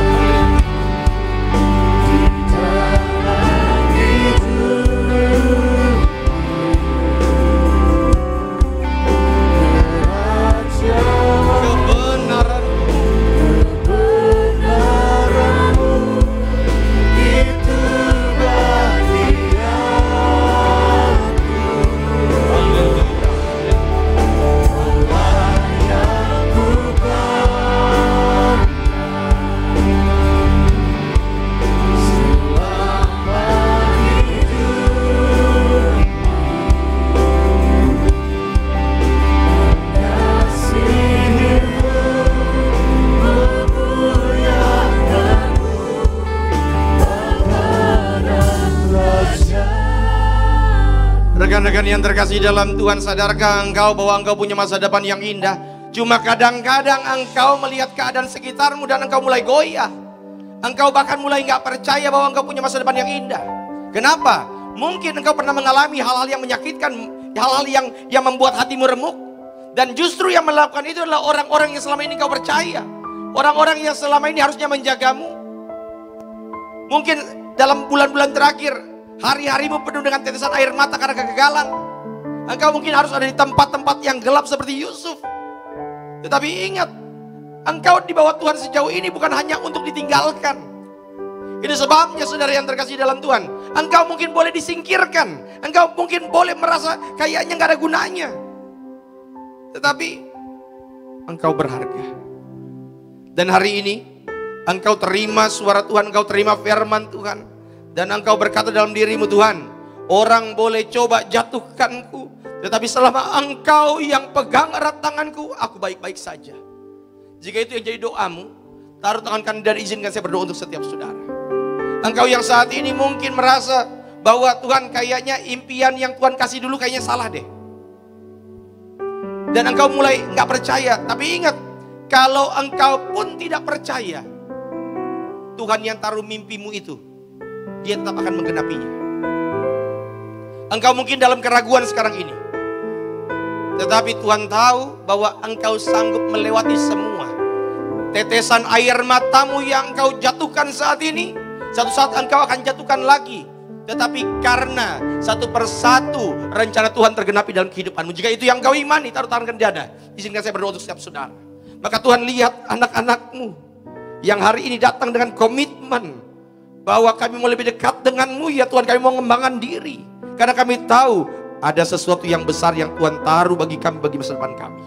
Rekan-rekan yang terkasih dalam Tuhan, sadarkah engkau bahwa engkau punya masa depan yang indah? Cuma kadang-kadang engkau melihat keadaan sekitarmu dan engkau mulai goyah. Engkau bahkan mulai nggak percaya bahwa engkau punya masa depan yang indah. Kenapa? Mungkin engkau pernah mengalami hal-hal yang menyakitkan, hal-hal yang membuat hatimu remuk. Dan justru yang melakukan itu adalah orang-orang yang selama ini kau percaya. Orang-orang yang selama ini harusnya menjagamu. Mungkin dalam bulan-bulan terakhir, hari-harimu penuh dengan tetesan air mata karena kegagalan. Engkau mungkin harus ada di tempat-tempat yang gelap seperti Yusuf. Tetapi ingat, engkau di bawah Tuhan sejauh ini bukan hanya untuk ditinggalkan. Itu sebabnya saudara yang terkasih dalam Tuhan, engkau mungkin boleh disingkirkan. Engkau mungkin boleh merasa kayaknya gak ada gunanya. Tetapi engkau berharga. Dan hari ini engkau terima suara Tuhan, engkau terima firman Tuhan. Dan engkau berkata dalam dirimu, Tuhan, orang boleh coba jatuhkanku, tetapi selama engkau yang pegang erat tanganku, aku baik-baik saja. Jika itu yang jadi doamu, taruh tangan kanan dan izinkan saya berdoa untuk setiap saudara. Engkau yang saat ini mungkin merasa bahwa Tuhan kayaknya impian yang Tuhan kasih dulu kayaknya salah deh. Dan engkau mulai nggak percaya. Tapi ingat, kalau engkau pun tidak percaya, Tuhan yang taruh mimpimu itu, Dia tetap akan menggenapinya. Engkau mungkin dalam keraguan sekarang ini, tetapi Tuhan tahu bahwa engkau sanggup melewati semua. Tetesan air matamu yang engkau jatuhkan saat ini, satu saat engkau akan jatuhkan lagi. Tetapi karena satu persatu rencana Tuhan tergenapi dalam kehidupanmu. Jika itu yang kau imani, taruh tangan ke dada. Izinkan saya berdoa untuk setiap saudara. Maka Tuhan lihat anak-anakmu yang hari ini datang dengan komitmen bahwa kami mau lebih dekat denganmu ya Tuhan, kami mau mengembangkan diri. Karena kami tahu ada sesuatu yang besar yang Tuhan taruh bagi kami, bagi masa depan kami.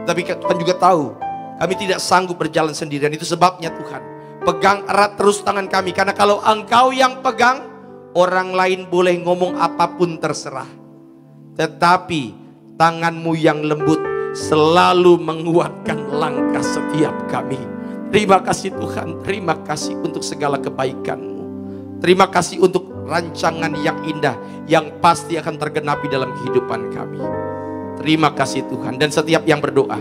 Tapi Tuhan juga tahu kami tidak sanggup berjalan sendirian. Itu sebabnya Tuhan, pegang erat terus tangan kami. Karena kalau engkau yang pegang, orang lain boleh ngomong apapun terserah. Tetapi tanganmu yang lembut selalu menguatkan langkah setiap kami. Terima kasih Tuhan, terima kasih untuk segala kebaikan-Mu. Terima kasih untuk rancangan yang indah yang pasti akan tergenapi dalam kehidupan kami. Terima kasih Tuhan. Dan setiap yang berdoa,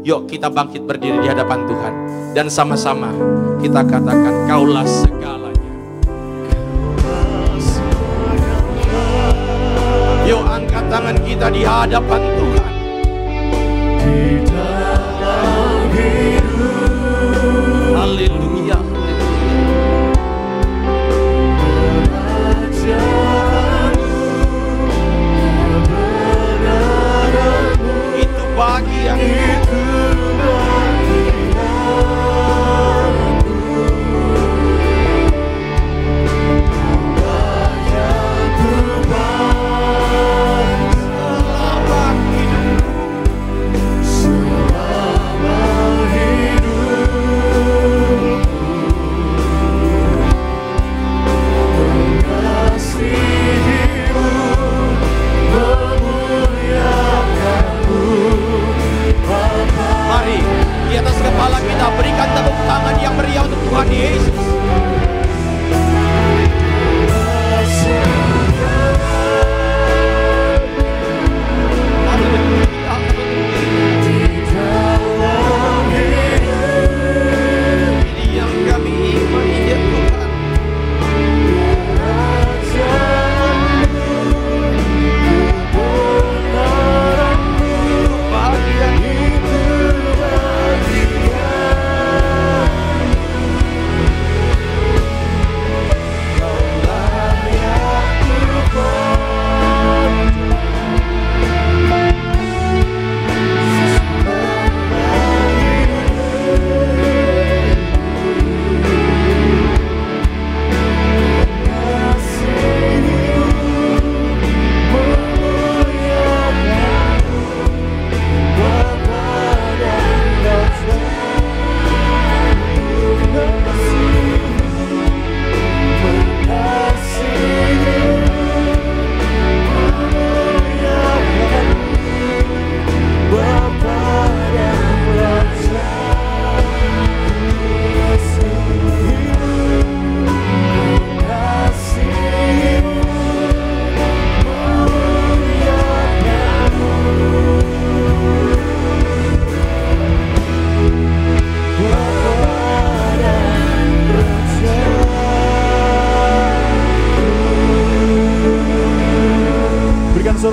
yuk kita bangkit berdiri di hadapan Tuhan. Dan sama-sama kita katakan, Kaulah segalanya. Yuk angkat tangan kita di hadapan Tuhan. Haleluya. Itu bagian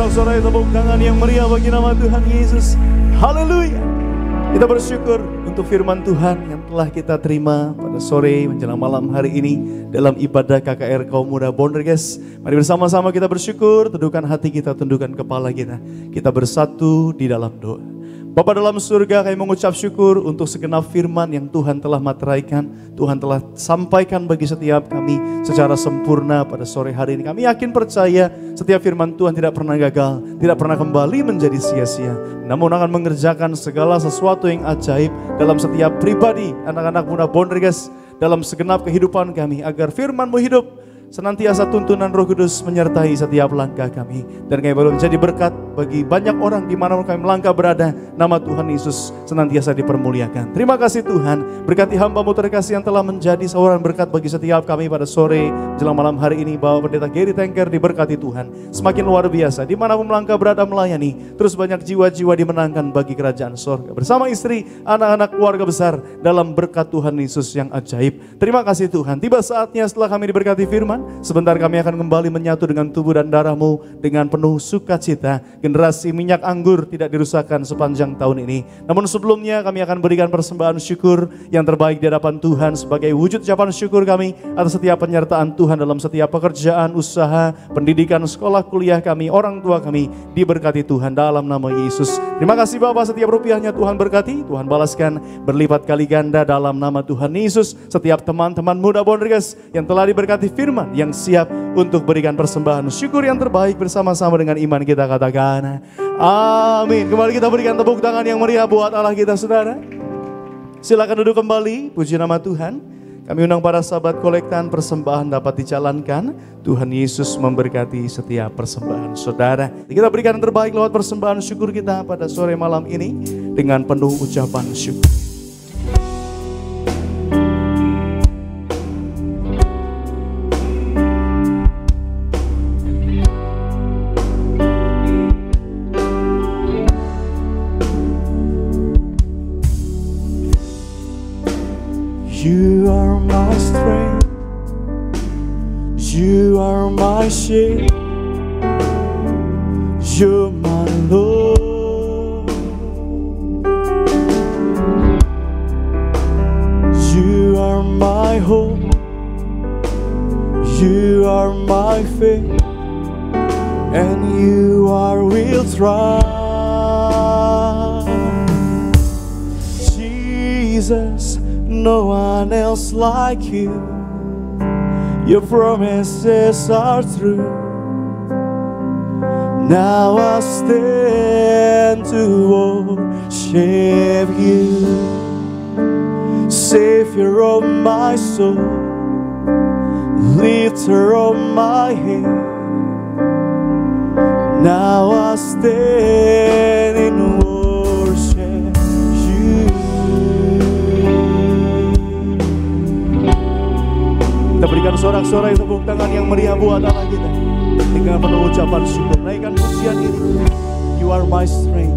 sorak-sorai tepuk tangan yang meriah bagi nama Tuhan Yesus. Haleluya. Kita bersyukur untuk firman Tuhan yang telah kita terima pada sore menjelang malam hari ini dalam ibadah KKR Kaum Muda Bonderges. Mari bersama-sama kita bersyukur, tundukkan hati kita, tundukkan kepala kita. Kita bersatu di dalam doa. Bapa dalam surga, kami mengucap syukur untuk segenap firman yang Tuhan telah materaikan, Tuhan telah sampaikan bagi setiap kami secara sempurna pada sore hari ini. Kami yakin percaya setiap firman Tuhan tidak pernah gagal, tidak pernah kembali menjadi sia-sia, namun akan mengerjakan segala sesuatu yang ajaib dalam setiap pribadi anak-anak muda Bonderges, dalam segenap kehidupan kami, agar firman-Mu hidup. Senantiasa tuntunan Roh Kudus menyertai setiap langkah kami. Dan kami boleh menjadi berkat bagi banyak orang dimanapun kami melangkah berada. Nama Tuhan Yesus senantiasa dipermuliakan. Terima kasih Tuhan. Berkati hamba-Mu terkasih yang telah menjadi saluran berkat bagi setiap kami pada sore jelang malam hari ini. Bapak Pendeta Gary Tengker diberkati Tuhan. Semakin luar biasa. Dimanapun melangkah berada melayani. Terus banyak jiwa-jiwa dimenangkan bagi kerajaan sorga. Bersama istri, anak-anak, keluarga besar dalam berkat Tuhan Yesus yang ajaib. Terima kasih Tuhan. Tiba saatnya setelah kami diberkati firman, sebentar kami akan kembali menyatu dengan tubuh dan darah-Mu dengan penuh sukacita. Generasi minyak anggur tidak dirusakkan sepanjang tahun ini. Namun sebelumnya kami akan berikan persembahan syukur yang terbaik di hadapan Tuhan sebagai wujud ucapan syukur kami atas setiap penyertaan Tuhan dalam setiap pekerjaan, usaha, pendidikan, sekolah, kuliah kami, orang tua kami diberkati Tuhan dalam nama Yesus. Terima kasih Bapak, setiap rupiahnya Tuhan berkati, Tuhan balaskan berlipat kali ganda dalam nama Tuhan Yesus. Setiap teman-teman muda Bonderges yang telah diberkati firman, yang siap untuk berikan persembahan syukur yang terbaik bersama-sama dengan iman kita, katakan amin. Kembali kita berikan tepuk tangan yang meriah buat Allah kita, saudara. Silakan duduk kembali, puji nama Tuhan. Kami undang para sahabat kolektan, persembahan dapat dijalankan. Tuhan Yesus memberkati setiap persembahan saudara. Kita berikan yang terbaik lewat persembahan syukur kita pada sore malam ini dengan penuh ucapan syukur. You are my strength, you are my shield, you're my Lord. You are my hope, you are my faith, and you are will thrive. Jesus, no one else like you. Your promises are true. Now I stand to worship you, Savior of my soul, lifter of my head. Now I stand in worship you. Kita berikan sorak-sorai tepuk tangan yang meriah buat Allah kita dengan penuh ucapan syukur. Naikkan pujian ini. You are my strength,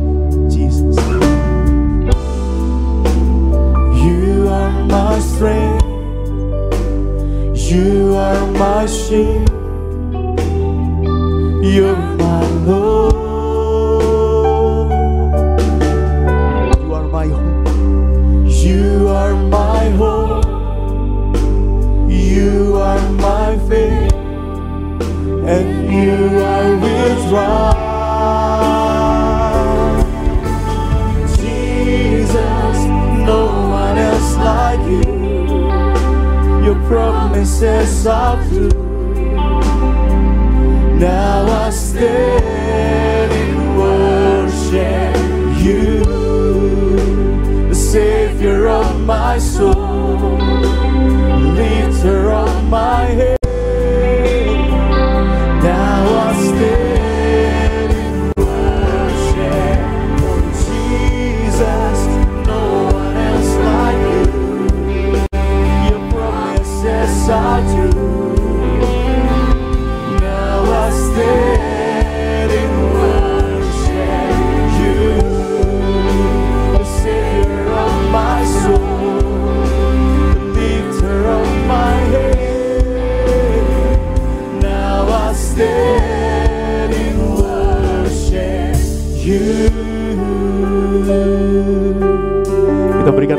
Jesus. You are my strength, you are my shield, you're my Lord. You are my hope, you are my hope, you are my faith, and you are with right. Jesus, no one else like you. Your promises are true. Now I stand in worship you, the Savior of my soul, lifter of my head. Now I stand in worship, oh Jesus, no one else like you. Your promises are true. Now I stand in worship you, the Savior of my soul, the lifter of my head. Now I stand in worship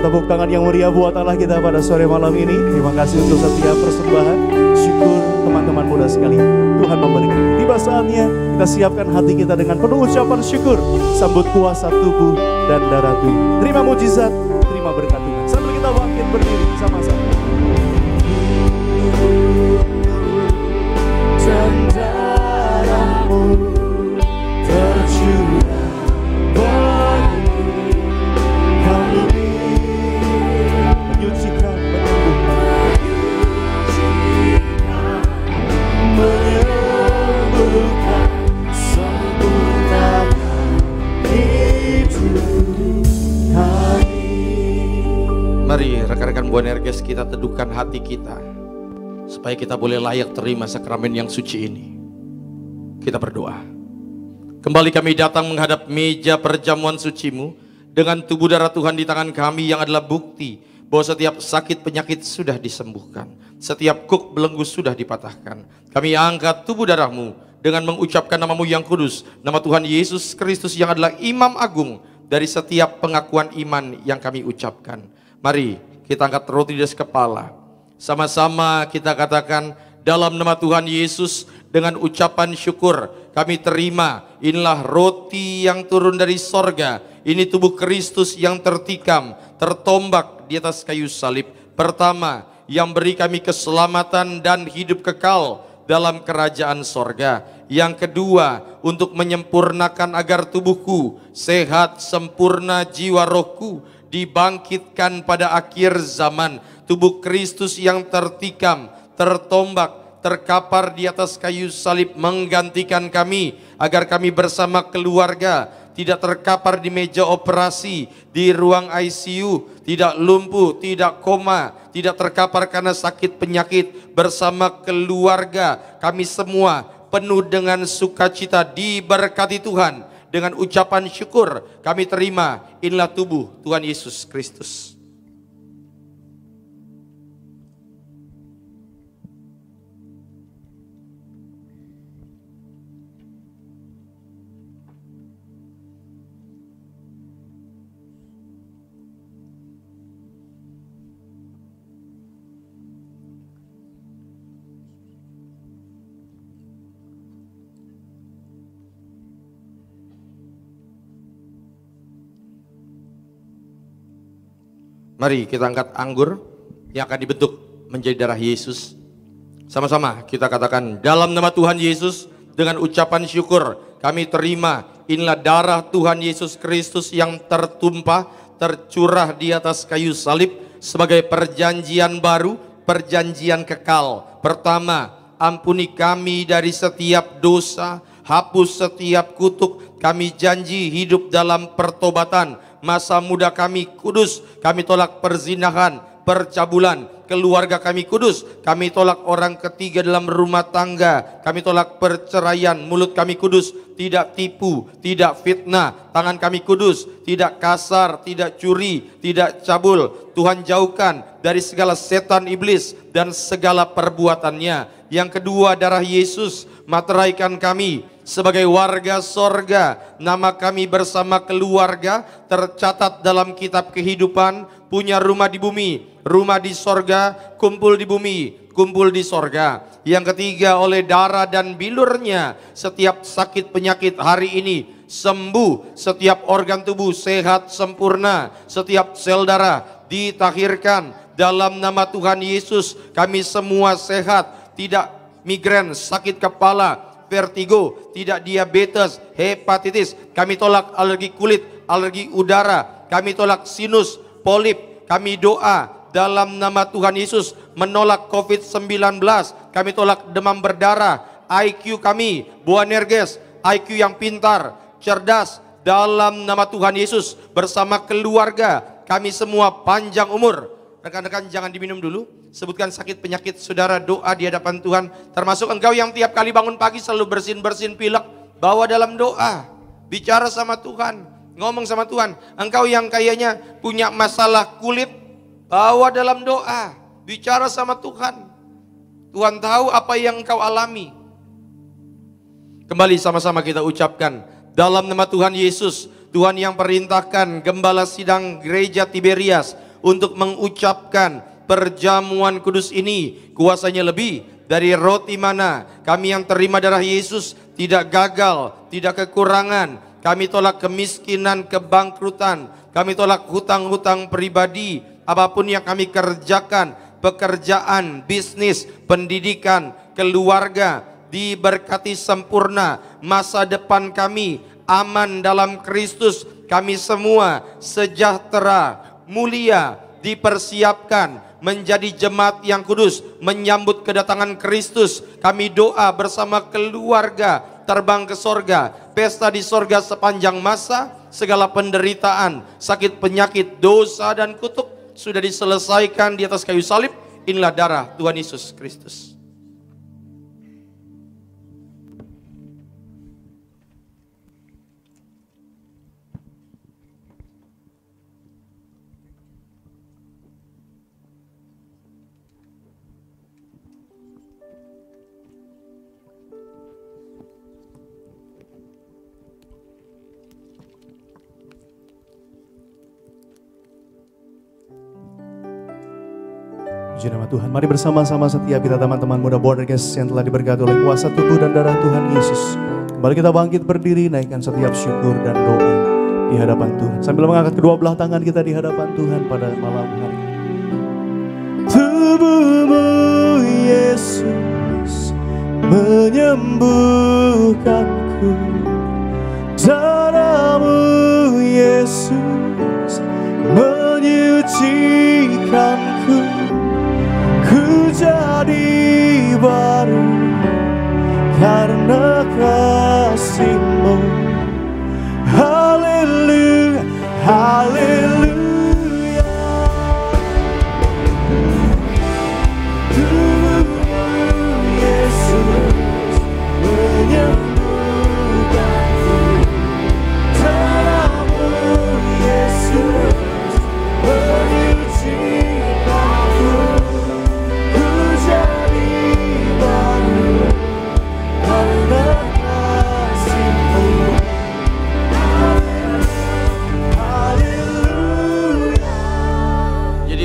tepuk tangan yang meriah buat Allah kita pada sore malam ini. Terima kasih untuk setiap persembahan. Syukur teman-teman muda sekalian. Tuhan memberkati. Tiba saatnya kita siapkan hati kita dengan penuh ucapan syukur. Sambut kuasa tubuh dan darah Tuhan. Terima mujizat, terima berkat Tuhan. Sambil kita bangkit berdiri sama-sama. Dan darahmu tercurah bagi kami, menyucikan, menyembuhkan, sempurnakan hidup kami. Mari rekan-rekan Boanerges, kita teduhkan hati kita supaya kita boleh layak terima sakramen yang suci ini. Kita berdoa. Kembali kami datang menghadap meja perjamuan suci-Mu dengan tubuh darah Tuhan di tangan kami yang adalah bukti bahwa setiap sakit penyakit sudah disembuhkan, setiap kuk belenggu sudah dipatahkan. Kami angkat tubuh darah-Mu dengan mengucapkan nama-Mu yang kudus, nama Tuhan Yesus Kristus yang adalah Imam Agung dari setiap pengakuan iman yang kami ucapkan. Mari kita angkat roti di atas kepala. Sama-sama kita katakan dalam nama Tuhan Yesus dengan ucapan syukur kami terima, inilah roti yang turun dari sorga, ini tubuh Kristus yang tertikam, tertombak di atas kayu salib. Pertama, yang beri kami keselamatan dan hidup kekal dalam kerajaan sorga. Yang kedua, untuk menyempurnakan agar tubuhku sehat, sempurna jiwa rohku, dibangkitkan pada akhir zaman. Tubuh Kristus yang tertikam, tertombak, terkapar di atas kayu salib menggantikan kami agar kami bersama keluarga tidak terkapar di meja operasi, di ruang ICU, tidak lumpuh, tidak koma, tidak terkapar karena sakit penyakit. Bersama keluarga kami semua penuh dengan sukacita, diberkati Tuhan. Dengan ucapan syukur kami terima, inilah tubuh Tuhan Yesus Kristus. Mari kita angkat anggur yang akan dibentuk menjadi darah Yesus. Sama-sama kita katakan dalam nama Tuhan Yesus dengan ucapan syukur kami terima, inilah darah Tuhan Yesus Kristus yang tertumpah, tercurah di atas kayu salib sebagai perjanjian baru, perjanjian kekal. Pertama, ampuni kami dari setiap dosa, hapus setiap kutuk, kami janji hidup dalam pertobatan. Masa muda kami kudus, kami tolak perzinahan, percabulan. Keluarga kami kudus, kami tolak orang ketiga dalam rumah tangga, kami tolak perceraian. Mulut kami kudus, tidak tipu, tidak fitnah. Tangan kami kudus, tidak kasar, tidak curi, tidak cabul. Tuhan jauhkan dari segala setan iblis dan segala perbuatannya. Yang kedua, darah Yesus materaikan kami sebagai warga sorga. Nama kami bersama keluarga tercatat dalam kitab kehidupan, punya rumah di bumi, rumah di sorga, kumpul di bumi, kumpul di sorga. Yang ketiga, oleh darah dan bilurnya setiap sakit penyakit hari ini sembuh, setiap organ tubuh sehat sempurna, setiap sel darah ditahirkan. Dalam nama Tuhan Yesus kami semua sehat, tidak migrain, sakit kepala, vertigo, tidak diabetes, hepatitis. Kami tolak alergi kulit, alergi udara. Kami tolak sinus, polip. Kami doa dalam nama Tuhan Yesus menolak COVID-19. Kami tolak demam berdarah. IQ kami, Boanerges, IQ yang pintar, cerdas. Dalam nama Tuhan Yesus bersama keluarga kami semua panjang umur. Rekan-rekan jangan diminum dulu. Sebutkan sakit penyakit saudara, doa di hadapan Tuhan. Termasuk engkau yang tiap kali bangun pagi selalu bersin-bersin pilek, bawa dalam doa. Bicara sama Tuhan, ngomong sama Tuhan. Engkau yang kayaknya punya masalah kulit, bawa dalam doa. Bicara sama Tuhan. Tuhan tahu apa yang engkau alami. Kembali sama-sama kita ucapkan dalam nama Tuhan Yesus, Tuhan yang perintahkan gembala sidang gereja Tiberias untuk mengucapkan perjamuan kudus ini. Kuasanya lebih dari roti mana. Kami yang terima darah Yesus tidak gagal, tidak kekurangan. Kami tolak kemiskinan, kebangkrutan. Kami tolak hutang-hutang pribadi. Apapun yang kami kerjakan, pekerjaan, bisnis, pendidikan, keluarga, diberkati sempurna. Masa depan kami aman dalam Kristus. Kami semua sejahtera, mulia, dipersiapkan menjadi jemaat yang kudus, menyambut kedatangan Kristus. Kami doa bersama keluarga, terbang ke sorga, pesta di sorga sepanjang masa. Segala penderitaan, sakit penyakit, dosa dan kutuk sudah diselesaikan di atas kayu salib. Inilah darah Tuhan Yesus Kristus. Puji nama Tuhan. Mari bersama-sama setiap kita teman-teman muda Bordercast yang telah diberkati oleh kuasa tubuh dan darah Tuhan Yesus. Kembali kita bangkit berdiri, naikkan setiap syukur dan doa di hadapan Tuhan. Sambil mengangkat kedua belah tangan kita di hadapan Tuhan pada malam hari. Tubuhmu Yesus menyembuhkanku, darahmu Yesus menyucikanku. Ku jadi baru karena kasih-Mu. Haleluya, haleluya. Tubuh Yesus menyembuhkanku, darah-Mu Yesus menyucikanku.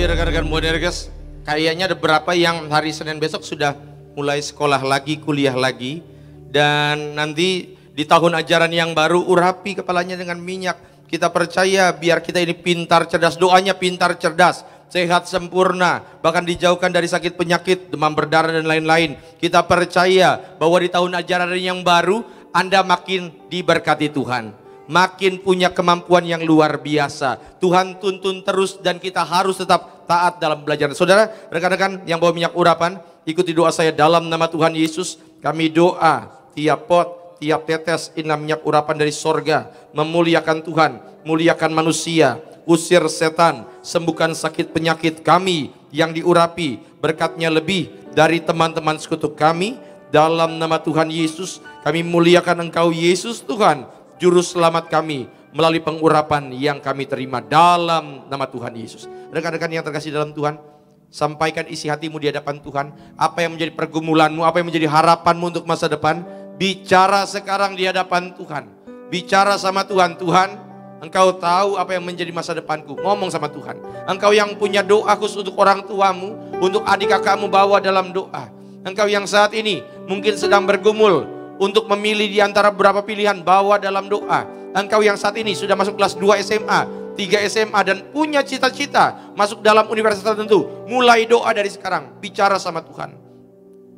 Rekan-rekan Bordercast, kayaknya ada beberapa yang hari Senin besok sudah mulai sekolah lagi, kuliah lagi. Dan nanti di tahun ajaran yang baru, urapi kepalanya dengan minyak. Kita percaya biar kita ini pintar cerdas, doanya pintar cerdas, sehat sempurna, bahkan dijauhkan dari sakit penyakit, demam berdarah dan lain-lain. Kita percaya bahwa di tahun ajaran yang baru Anda makin diberkati Tuhan, makin punya kemampuan yang luar biasa. Tuhan tuntun terus dan kita harus tetap taat dalam belajar. Saudara, rekan-rekan yang bawa minyak urapan, ikuti doa saya dalam nama Tuhan Yesus. Kami doa tiap pot, tiap tetes ina minyak urapan dari sorga, memuliakan Tuhan, muliakan manusia, usir setan, sembuhkan sakit penyakit kami yang diurapi, berkatnya lebih dari teman-teman sekutu kami. Dalam nama Tuhan Yesus, kami muliakan Engkau Yesus Tuhan, Juru Selamat kami, melalui pengurapan yang kami terima dalam nama Tuhan Yesus. Rekan-rekan yang terkasih dalam Tuhan, sampaikan isi hatimu di hadapan Tuhan. Apa yang menjadi pergumulanmu, apa yang menjadi harapanmu untuk masa depan, bicara sekarang di hadapan Tuhan. Bicara sama Tuhan. Tuhan, Engkau tahu apa yang menjadi masa depanku. Ngomong sama Tuhan. Engkau yang punya doa khusus untuk orang tuamu, untuk adik kakakmu, bawa dalam doa. Engkau yang saat ini mungkin sedang bergumul untuk memilih di antara beberapa pilihan, bawa dalam doa. Engkau yang saat ini sudah masuk kelas 2 SMA, 3 SMA dan punya cita-cita masuk dalam universitas tertentu, mulai doa dari sekarang, bicara sama Tuhan.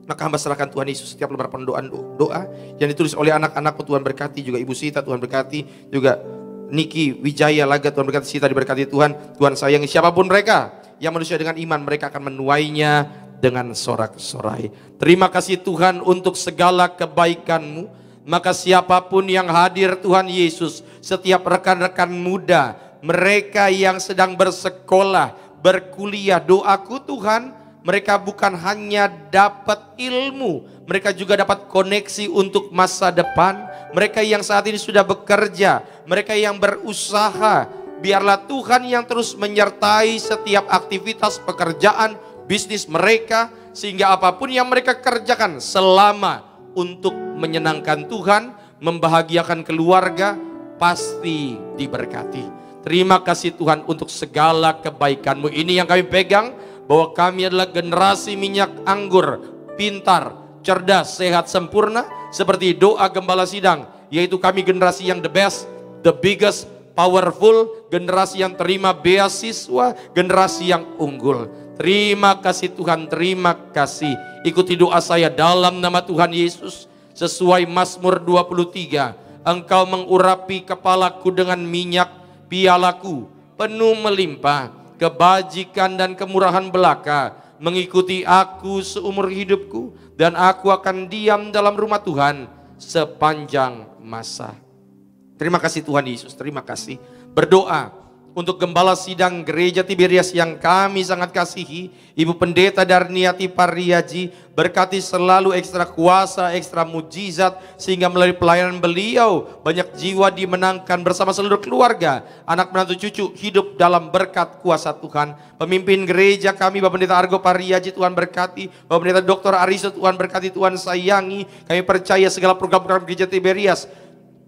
Maka hamba serahkan Tuhan Yesus setiap lembar pendoaan doa yang ditulis oleh anak-anakku. Tuhan berkati, juga Ibu Sita Tuhan berkati, juga Niki Wijaya Laga Tuhan berkati, Sita diberkati Tuhan. Tuhan sayangi siapapun mereka yang manusia dengan iman, mereka akan menuainya dengan sorak-sorai. Terima kasih Tuhan untuk segala kebaikan-Mu. Maka siapapun yang hadir Tuhan Yesus, setiap rekan-rekan muda, mereka yang sedang bersekolah, berkuliah, doaku Tuhan, mereka bukan hanya dapat ilmu, mereka juga dapat koneksi untuk masa depan. Mereka yang saat ini sudah bekerja, mereka yang berusaha, biarlah Tuhan yang terus menyertai setiap aktivitas pekerjaan, bisnis mereka, sehingga apapun yang mereka kerjakan selama untuk menyenangkan Tuhan, membahagiakan keluarga, pasti diberkati. Terima kasih Tuhan untuk segala kebaikan-Mu. Ini yang kami pegang, bahwa kami adalah generasi minyak anggur, pintar, cerdas, sehat, sempurna, seperti doa Gembala Sidang, yaitu kami generasi yang the best, the biggest, powerful, generasi yang terima beasiswa, generasi yang unggul. Terima kasih Tuhan, terima kasih. Ikuti doa saya dalam nama Tuhan Yesus, sesuai Mazmur 23. Engkau mengurapi kepalaku dengan minyak, pialaku penuh melimpah, kebajikan dan kemurahan belaka mengikuti aku seumur hidupku, dan aku akan diam dalam rumah Tuhan sepanjang masa. Terima kasih Tuhan Yesus, terima kasih. Berdoa untuk Gembala Sidang Gereja Tiberias yang kami sangat kasihi, Ibu Pendeta Darniati Pariaji, berkati selalu ekstra kuasa, ekstra mujizat, sehingga melalui pelayanan beliau banyak jiwa dimenangkan bersama seluruh keluarga, anak menantu cucu hidup dalam berkat kuasa Tuhan. Pemimpin gereja kami Bapak Pendeta Argo Pariaji, Tuhan berkati. Bapak Pendeta Dr. Ariso, Tuhan berkati, Tuhan sayangi. Kami percaya segala program-program Gereja Tiberias,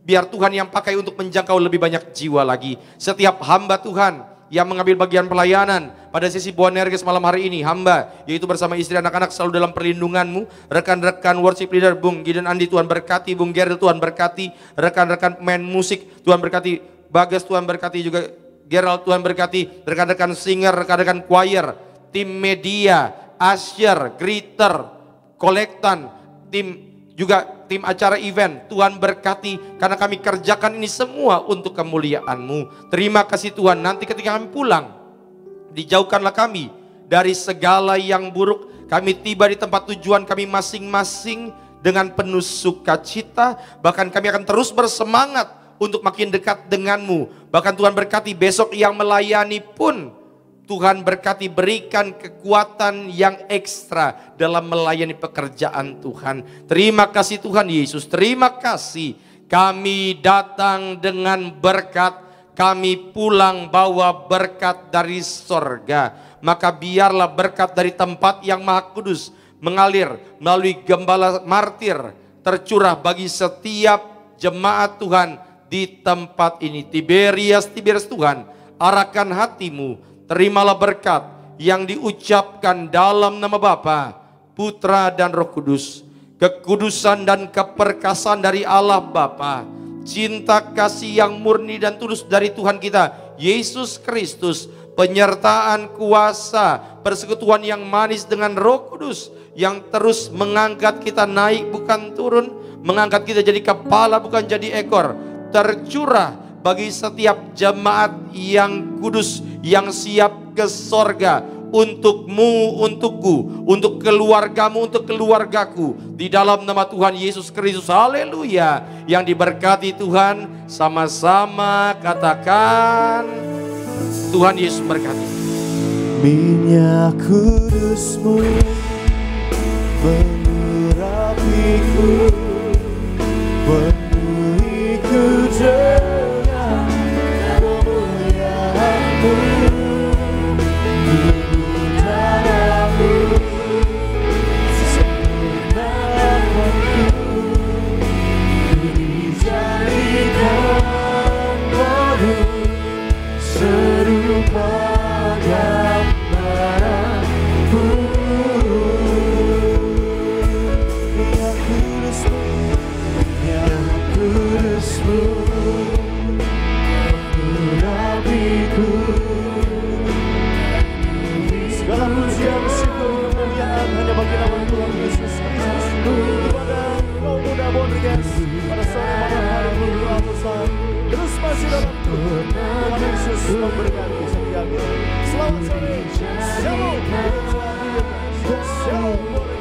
biar Tuhan yang pakai untuk menjangkau lebih banyak jiwa lagi. Setiap hamba Tuhan yang mengambil bagian pelayanan pada sesi Boanerges malam hari ini, hamba yaitu bersama istri anak-anak selalu dalam perlindungan-Mu. Rekan-rekan worship leader Bung Gideon Andi, Tuhan berkati. Bung Geril, Tuhan berkati. Rekan-rekan pemain musik, Tuhan berkati. Bagas, Tuhan berkati juga. Gerald, Tuhan berkati. Rekan-rekan singer, rekan-rekan choir, tim media, usher, greeter, kolektan, tim acara event, Tuhan berkati, karena kami kerjakan ini semua untuk kemuliaan-Mu. Terima kasih Tuhan, nanti ketika kami pulang, dijauhkanlah kami dari segala yang buruk. Kami tiba di tempat tujuan kami masing-masing dengan penuh sukacita. Bahkan kami akan terus bersemangat untuk makin dekat dengan-Mu. Bahkan Tuhan berkati besok yang melayani pun, Tuhan berkati, berikan kekuatan yang ekstra dalam melayani pekerjaan Tuhan. Terima kasih Tuhan Yesus, terima kasih. Kami datang dengan berkat, kami pulang bawa berkat dari sorga. Maka biarlah berkat dari tempat yang maha kudus mengalir melalui gembala martir, tercurah bagi setiap jemaat Tuhan di tempat ini. Tiberias Tuhan, arahkan hatimu. Terimalah berkat yang diucapkan dalam nama Bapa, Putra dan Roh Kudus. Kekudusan dan keperkasaan dari Allah Bapa, cinta kasih yang murni dan tulus dari Tuhan kita Yesus Kristus, penyertaan kuasa, persekutuan yang manis dengan Roh Kudus yang terus mengangkat kita naik bukan turun, mengangkat kita jadi kepala bukan jadi ekor, tercurah bagi setiap jemaat yang kudus, yang siap ke sorga, untukmu, untukku, untuk keluargamu, untuk keluargaku, di dalam nama Tuhan Yesus Kristus. Haleluya. Yang diberkati Tuhan, sama-sama katakan, Tuhan Yesus berkati. Minyak kudus-Mu mengurapiku, penuhiku dengan kemuliaan-Mu. Segala pujian, syukur, kemuliaan hanya bagi nama Tuhan Yesus Kristus. Kepada kaum muda Boanerges pada sore malam hari ini, Tuhan besar. Terus masih dalam Tuhan Yesus memberkati setiap kita. Selamat sore. Shalom. Shalom.